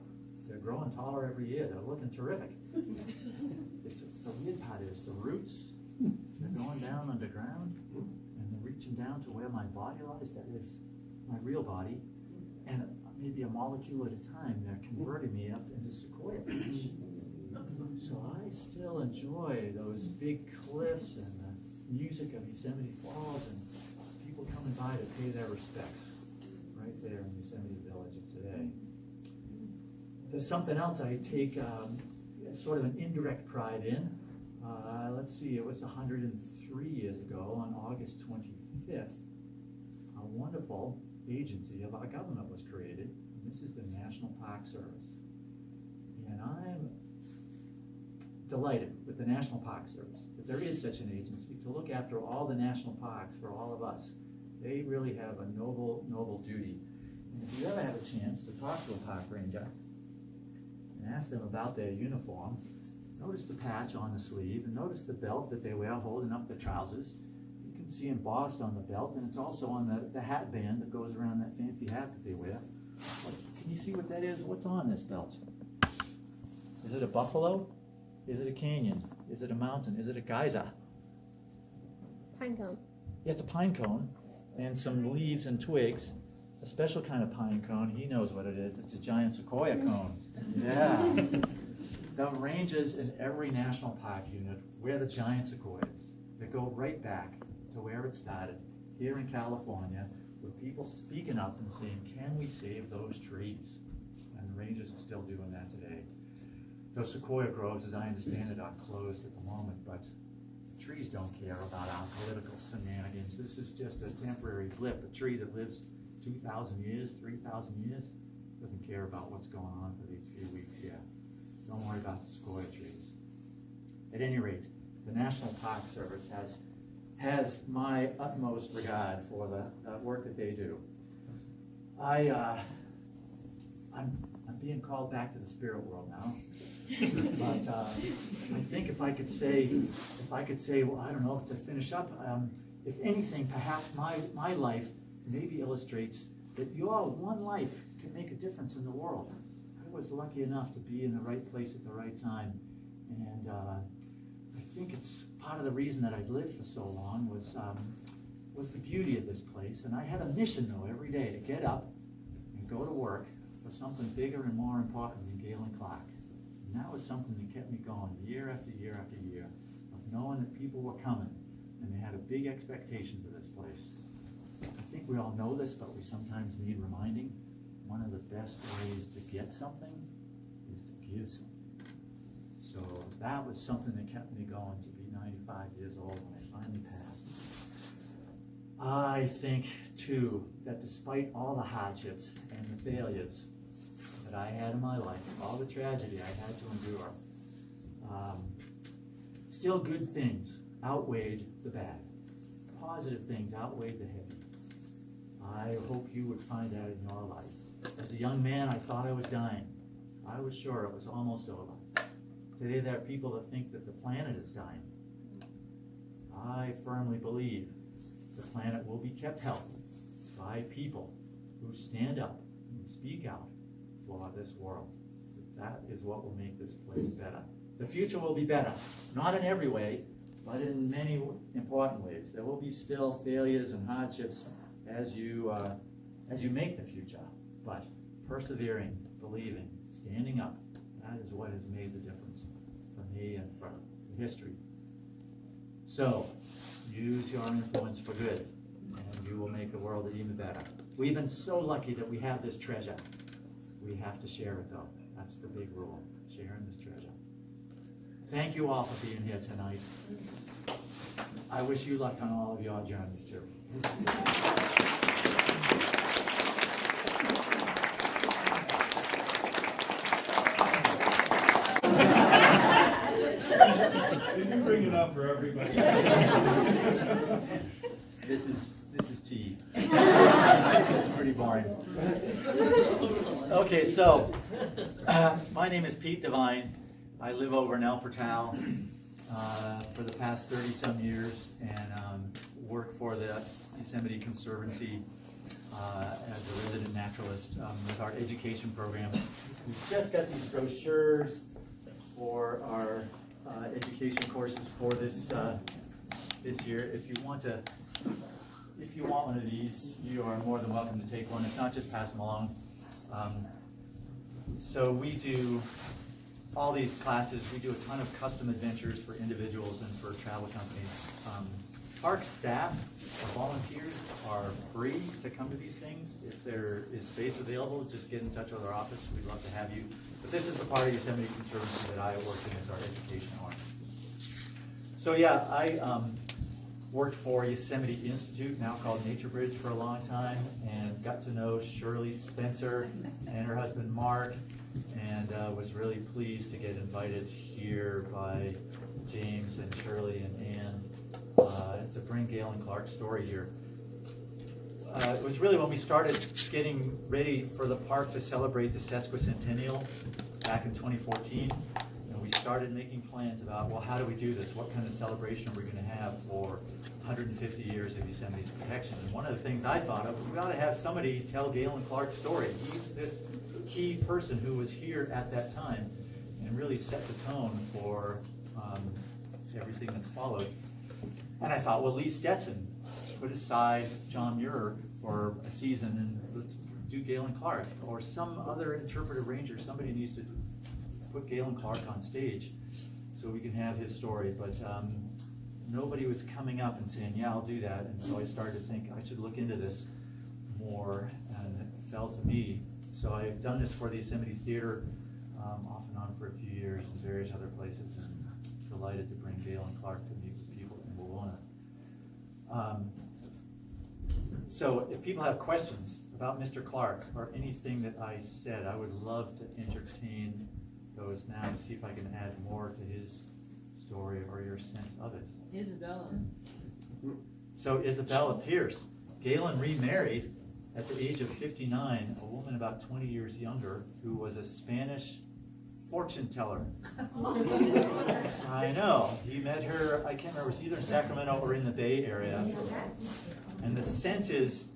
Speaker 5: They're growing taller every year. They're looking terrific. The weird part is the roots, they're going down underground, and they're reaching down to where my body lies, that is my real body, and maybe a molecule at a time, they're converting me up into sequoia flesh. So I still enjoy those big cliffs and the music of Yosemite Falls and people coming by to pay their respects right there in Yosemite Village of today. There's something else I take sort of an indirect pride in. Let let's see, it was 103 years ago on August 25th, a wonderful agency of our government was created. This is the National Park Service. And I'm delighted with the National Park Service that there is such an agency to look after all the national parks for all of us. They really have a noble, noble duty. And if you ever have a chance to talk to a park ranger and ask them about their uniform, notice the patch on the sleeve and notice the belt that they wear holding up the trousers. You can see embossed on the belt, and it's also on the hat band that goes around that fancy hat that they wear. Can you see what that is? What's on this belt? Is it a buffalo? Is it a canyon? Is it a mountain? Is it a geyser?
Speaker 6: Pine cone.
Speaker 5: Yeah, it's a pine cone and some leaves and twigs. A special kind of pine cone. He knows what it is. It's a giant sequoia cone. Yeah. The ranges in every national park unit wear the giant sequoias that go right back to where it started here in California, with people speaking up and saying, can we save those trees? And the rangers are still doing that today. Those sequoia groves, as I understand it, are closed at the moment, but trees don't care about our political shenanigans. This is just a temporary blip. A tree that lives 2,000 years, 3,000 years, doesn't care about what's going on for these few weeks here. Don't worry about the sequoia trees. At any rate, the National Park Service has my utmost regard for the work that they do. I'm being called back to the spirit world now. But I think if I could say, well, I don't know, to finish up, if anything, perhaps my life maybe illustrates that your one life can make a difference in the world. I was lucky enough to be in the right place at the right time, and I think it's part of the reason that I lived for so long was the beauty of this place. And I had a mission, though, every day to get up and go to work for something bigger and more important than Galen Clark. And that was something that kept me going year after year after year, of knowing that people were coming and they had a big expectation for this place. I think we all know this, but we sometimes need reminding. One of the best ways to get something is to give something. So that was something that kept me going to be 95 years old when I finally passed. I think, too, that despite all the hardships and the failures that I had in my life, all the tragedy I had to endure, still good things outweighed the bad. Positive things outweighed the heavy. I hope you would find that in your life. As a young man, I thought I was dying. I was sure it was almost over. Today there are people that think that the planet is dying. I firmly believe the planet will be kept healthy by people who stand up and speak out for this world. That is what will make this place better. The future will be better, not in every way, but in many important ways. There will be still failures and hardships as you make the future, but persevering, believing, standing up, that is what has made the difference for me and for history. So, use your influence for good, and you will make the world even better. We've been so lucky that we have this treasure. We have to share it, though. That's the big rule, sharing this treasure. Thank you all for being here tonight. I wish you luck on all of your journeys, too.
Speaker 4: Did you bring it up for everybody?
Speaker 5: This is tea. It's pretty boring. Okay, so my name is Pete Devine. I live over in El Portal for the past 30-some years, and work for the Yosemite Conservancy as a resident naturalist with our education program. We've just got these brochures for our education courses for this year. If you want one of these, you are more than welcome to take one. If not, just pass them along. So we do all these classes. We do a ton of custom adventures for individuals and for travel companies. Park staff or volunteers are free to come to these things. If there is space available, just get in touch with our office. We'd love to have you. But this is the part of Yosemite Conservancy that I work in as our education arm. So yeah, I worked for Yosemite Institute, now called Nature Bridge, for a long time, and got to know Shirley Spencer and her husband Mark, and was really pleased to get invited here by James and Shirley and Ann to bring Galen Clark's story here. It was really when we started getting ready for the park to celebrate the sesquicentennial back in 2014, and we started making plans about, well, how do we do this? What kind of celebration are we going to have for 150 years of Yosemite's protection? And one of the things I thought of was we ought to have somebody tell Galen Clark's story. He's this key person who was here at that time and really set the tone for everything that's followed. And I thought, well, Lee Stetson, put aside John Muir for a season and let's do Galen Clark, or some other interpretive ranger. Somebody needs to put Galen Clark on stage so we can have his story. But nobody was coming up and saying, yeah, I'll do that. And so I started to think I should look into this more, and it fell to me. So I've done this for the Yosemite Theater off and on for a few years in various other places, and delighted to bring Galen Clark to meet with people in Wawona. So if people have questions about Mr. Clark or anything that I said, I would love to entertain those now to see if I can add more to his story or your sense of it.
Speaker 3: Isabella.
Speaker 5: So Isabella Pierce, Galen remarried at the age of 59, a woman about 20 years younger who was a Spanish fortune teller. I know. He met her, I can't remember, it was either in Sacramento or in the Bay Area. And the sense is,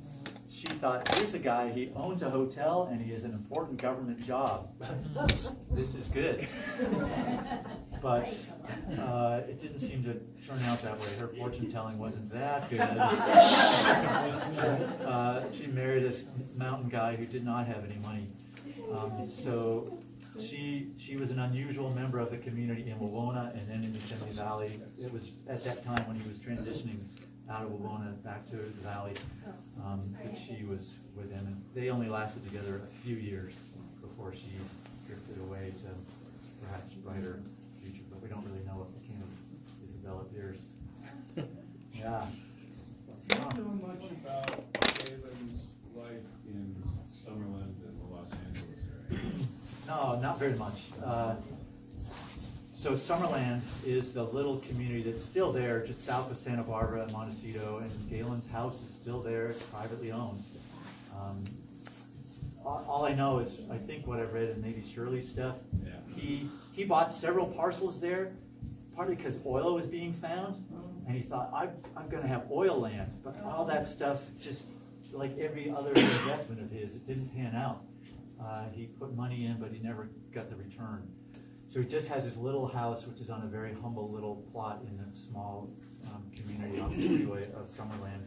Speaker 5: she thought, here's a guy, he owns a hotel and he has an important government job. This is good. But it didn't seem to turn out that way. Her fortune telling wasn't that good. She married this mountain guy who did not have any money. So she was an unusual member of the community in Wawona and then in Yosemite Valley. It was at that time when he was transitioning out of Wawona back to the valley that she was with him. And they only lasted together a few years before she drifted away to perhaps brighter future. But we don't really know what became of Isabella Pierce. Yeah.
Speaker 4: Do you know much about Galen's life in Summerland and the Los Angeles area?
Speaker 5: No, not very much. So Summerland is the little community that's still there, just south of Santa Barbara and Montecito, and Galen's house is still there. It's privately owned. All I know is, I think what I've read in maybe Shirley's stuff,
Speaker 4: Yeah.
Speaker 5: he bought several parcels there, partly because oil was being found, and he thought, I'm going to have oil land. But all that stuff, just like every other investment of his, it didn't pan out. He put money in, but he never got the return. So he just has his little house, which is on a very humble little plot in that small community on the freeway of Summerland.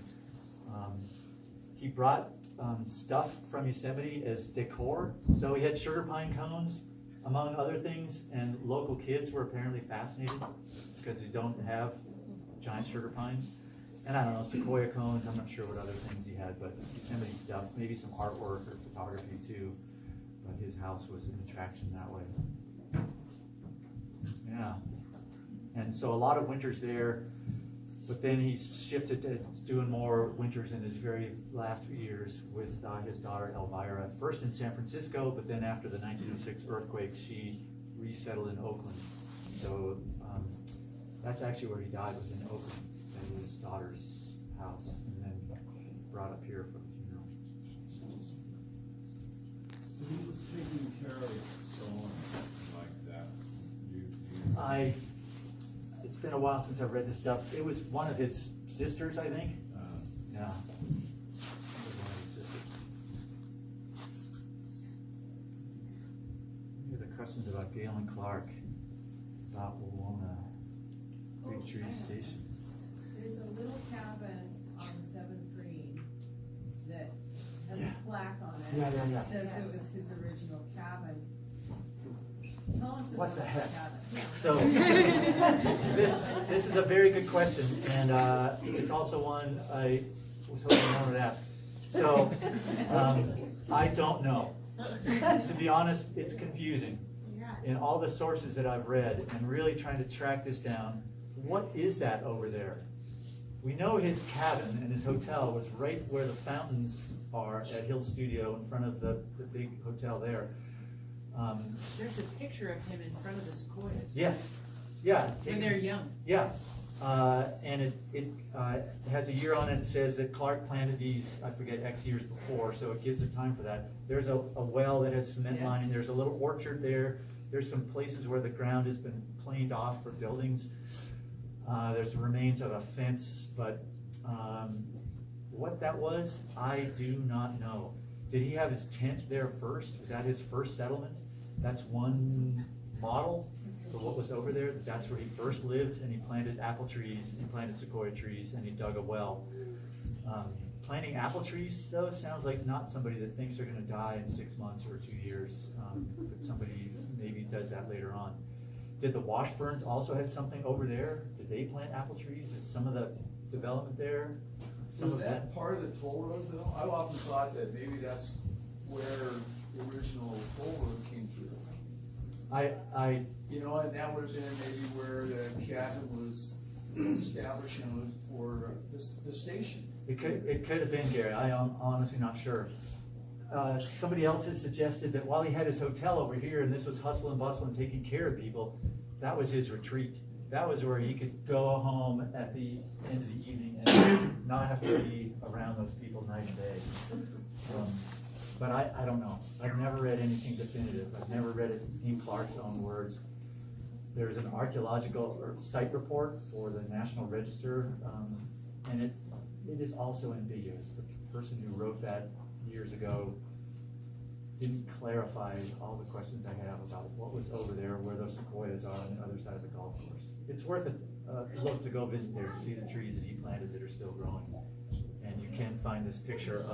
Speaker 5: He brought stuff from Yosemite as decor. So he had sugar pine cones, among other things, and local kids were apparently fascinated because they don't have giant sugar pines. And I don't know, sequoia cones, I'm not sure what other things he had, but Yosemite stuff, maybe some artwork or photography too. But his house was an attraction that way. Yeah. And so a lot of winters there, but then he shifted to doing more winters in his very last few years with his daughter Elvira, first in San Francisco, but then after the 1906 earthquake, she resettled in Oakland. So that's actually where he died, was in Oakland, at his daughter's house, and then brought up here for the funeral.
Speaker 4: Who was taking care of someone like that?
Speaker 5: It's been a while since I've read this stuff. It was one of his sisters, I think. Yeah. It was one of his sisters. Here are the questions about Galen Clark, about Wawona, Big Tree Station.
Speaker 7: There's a little cabin on the 7th Green that has a plaque on it.
Speaker 5: Yeah.
Speaker 7: That says it was his original cabin. Tell us
Speaker 5: What
Speaker 7: about
Speaker 5: the
Speaker 7: that
Speaker 5: heck?
Speaker 7: cabin.
Speaker 5: So, this is a very good question, and it's also one I was hoping no one would ask. So, I don't know. To be honest, it's confusing. In all the sources that I've read, and really trying to track this down, what is that over there? We know his cabin and his hotel was right where the fountains are at Hill Studio in front of the big hotel there.
Speaker 3: There's a picture of him in front of the sequoias.
Speaker 5: Yes, yeah.
Speaker 3: When they're young.
Speaker 5: Yeah, and it has a year on it. It says that Clark planted these, I forget, X years before, so it gives it time for that. There's a well that has cement lining. There's a little orchard there. There's some places where the ground has been planed off for buildings. There's remains of a fence, but what that was, I do not know. Did he have his tent there first? Was that his first settlement? That's one model for what was over there. That's where he first lived, and he planted apple trees, he planted sequoia trees, and he dug a well. Planting apple trees, though, sounds like not somebody that thinks they're going to die in 6 months or 2 years, but somebody maybe does that later on. Did the Washburns also have something over there? Did they plant apple trees? Is some of the development there?
Speaker 8: Was that part of the toll road though? I've often thought that maybe that's where the original toll road came through. You know, and that would have been maybe where the cabin was established, you know, for the station.
Speaker 5: It could have been, Gary. I'm honestly not sure. Somebody else has suggested that while he had his hotel over here and this was hustle and bustle and taking care of people, that was his retreat. That was where he could go home at the end of the evening and not have to be around those people night and day. But I don't know. I've never read anything definitive. I've never read it in Clark's own words. There's an archaeological site report for the National Register, and it is also ambiguous. The person who wrote that years ago didn't clarify all the questions I have about what was over there, where those sequoias are on the other side of the golf course. It's worth a look to go visit there to see the trees that he planted that are still growing. And you can find this picture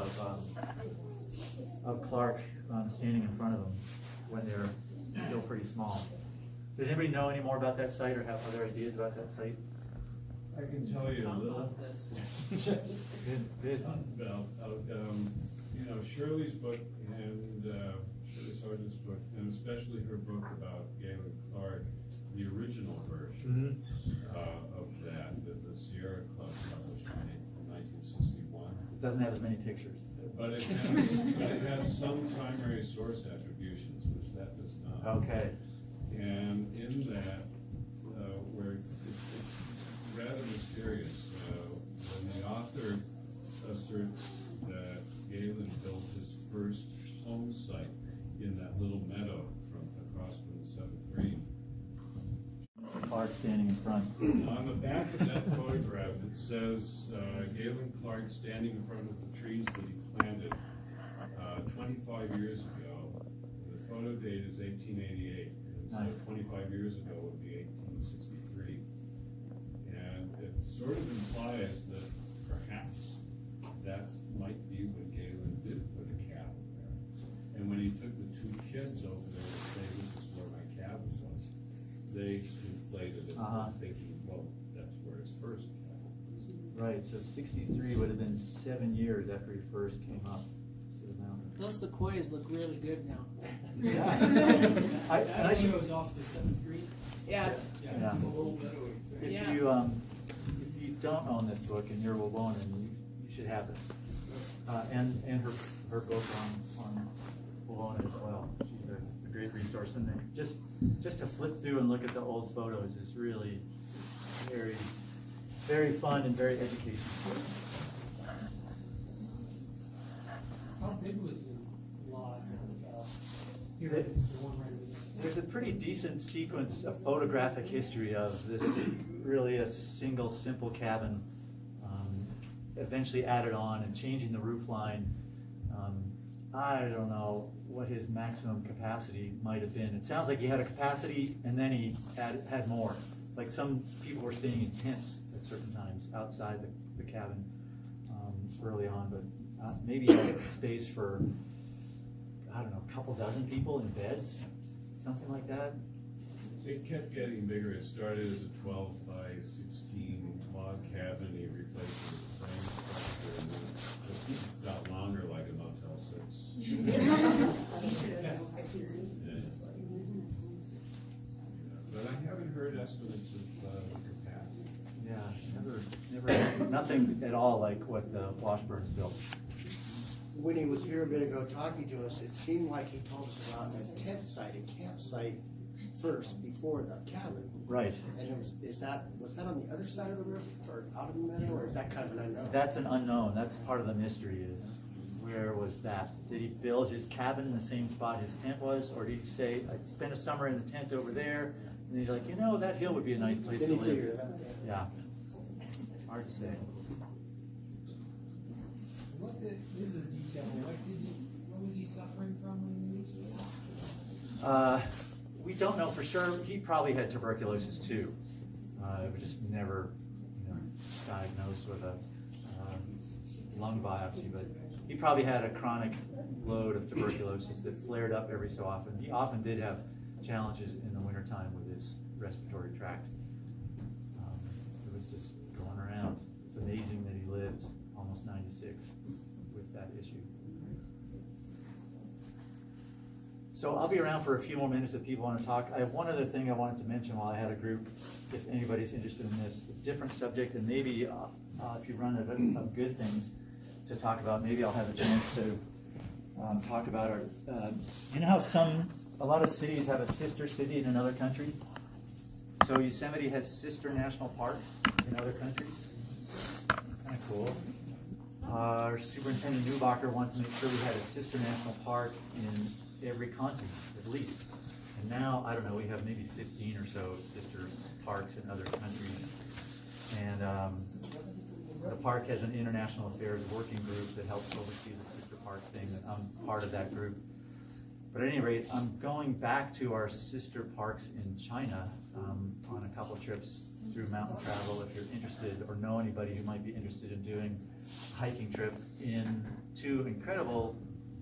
Speaker 5: of Clark standing in front of them when they're still pretty small. Does anybody know any more about that site or have other ideas about that site?
Speaker 4: I can tell you a little.
Speaker 5: Good.
Speaker 4: About, you know, Shirley's book and Shirley Sargent's book, and especially her book about Galen Clark, the original version of that the Sierra Club published in 1961.
Speaker 5: It doesn't have as many pictures.
Speaker 4: But it has some primary source attributions, which that does not.
Speaker 5: Okay.
Speaker 4: And in that, where it's rather mysterious, when the author asserts that Galen built his first home site in that little meadow from across from the 7th green.
Speaker 5: Clark standing in front.
Speaker 4: On the back of that photograph, it says Galen Clark standing in front of the trees that he planted 25 years ago. The photo date is 1888. And so 25 years ago would be 1863. And it sort of implies that perhaps that might be when Galen did put a cabin there. And when he took the 2 kids over there to say, this is where my cabin was, they conflated it with thinking, well, that's where his first cabin was.
Speaker 5: Right, so 63 would have been 7 years after he first came up to the mountain.
Speaker 2: Those sequoias look really good now.
Speaker 5: I should,
Speaker 1: goes off the 7th green.
Speaker 3: Yeah.
Speaker 5: yeah.
Speaker 8: It's a little meadowy.
Speaker 5: If
Speaker 3: Yeah.
Speaker 5: you don't own this book and you're Wawona, you should have this, and her book on Wawona as well. She's a great resource, and then just to flip through and look at the old photos is really very, very fun and very educational.
Speaker 1: How big was his loss? Here,
Speaker 5: The-
Speaker 1: the one right over there.
Speaker 5: There's a pretty decent sequence of photographic history of this really a single simple cabin, eventually added on and changing the roof line. I don't know what his maximum capacity might have been. It sounds like he had a capacity and then he had more. Like some people were staying in tents at certain times outside the cabin early on, but maybe he had space for, I don't know, a couple dozen people in beds, something like that.
Speaker 4: It kept getting bigger. It started as a 12 by 16 log cabin. He replaced it with a frame structure, and then it got longer like a Motel 6. But I haven't heard estimates of the capacity.
Speaker 5: nothing at all like what the Washburns built.
Speaker 9: When he was here a bit ago talking to us, it seemed like he told us about a tent site, a campsite first before the cabin.
Speaker 5: Right.
Speaker 9: And was that on the other side of the river or out of the meadow, or is that kind of an unknown?
Speaker 5: That's an unknown. That's part of the mystery is, where was that? Did he build his cabin in the same spot his tent was, or did he say, I spent a summer in the tent over there, and he's like, that hill would be a nice place to
Speaker 9: Did he figure
Speaker 5: live.
Speaker 9: it out?
Speaker 5: Yeah. Hard to say.
Speaker 2: What is the detail? What was he suffering from when he moved to it?
Speaker 5: We don't know for sure. He probably had tuberculosis too. It was just never diagnosed with a lung biopsy, but he probably had a chronic load of tuberculosis that flared up every so often. He often did have challenges in the wintertime with his respiratory tract. It was just going around. It's amazing that he lived almost 96 with that issue. So I'll be around for a few more minutes if people want to talk. I have one other thing I wanted to mention while I had a group, if anybody's interested in this, a different subject, and maybe if you run out of good things to talk about, maybe I'll have a chance to talk about our, you know how a lot of cities have a sister city in another country? So Yosemite has sister national parks in other countries. Kind of cool. Our Superintendent Newbacher wanted to make sure we had a sister national park in every continent, at least. And now, I don't know, we have maybe 15 or so sister parks in other countries. And the park has an international affairs working group that helps oversee the sister park thing, and I'm part of that group. But at any rate, I'm going back to our sister parks in China on a couple trips through mountain travel. If you're interested or know anybody who might be interested in doing a hiking trip in two incredible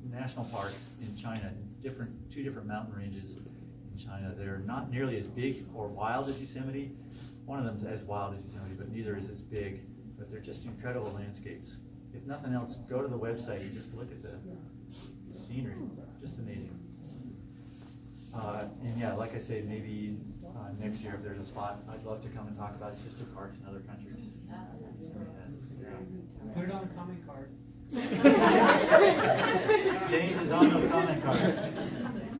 Speaker 5: national parks in China, two different mountain ranges in China. They're not nearly as big or wild as Yosemite. One of them's as wild as Yosemite, but neither is as big. But they're just incredible landscapes. If nothing else, go to the website and just look at the scenery. Just amazing. And yeah, like I say, maybe next year if there's a spot, I'd love to come and talk about sister parks in other countries.
Speaker 2: Put it on a comment card.
Speaker 5: James is on those comment cards.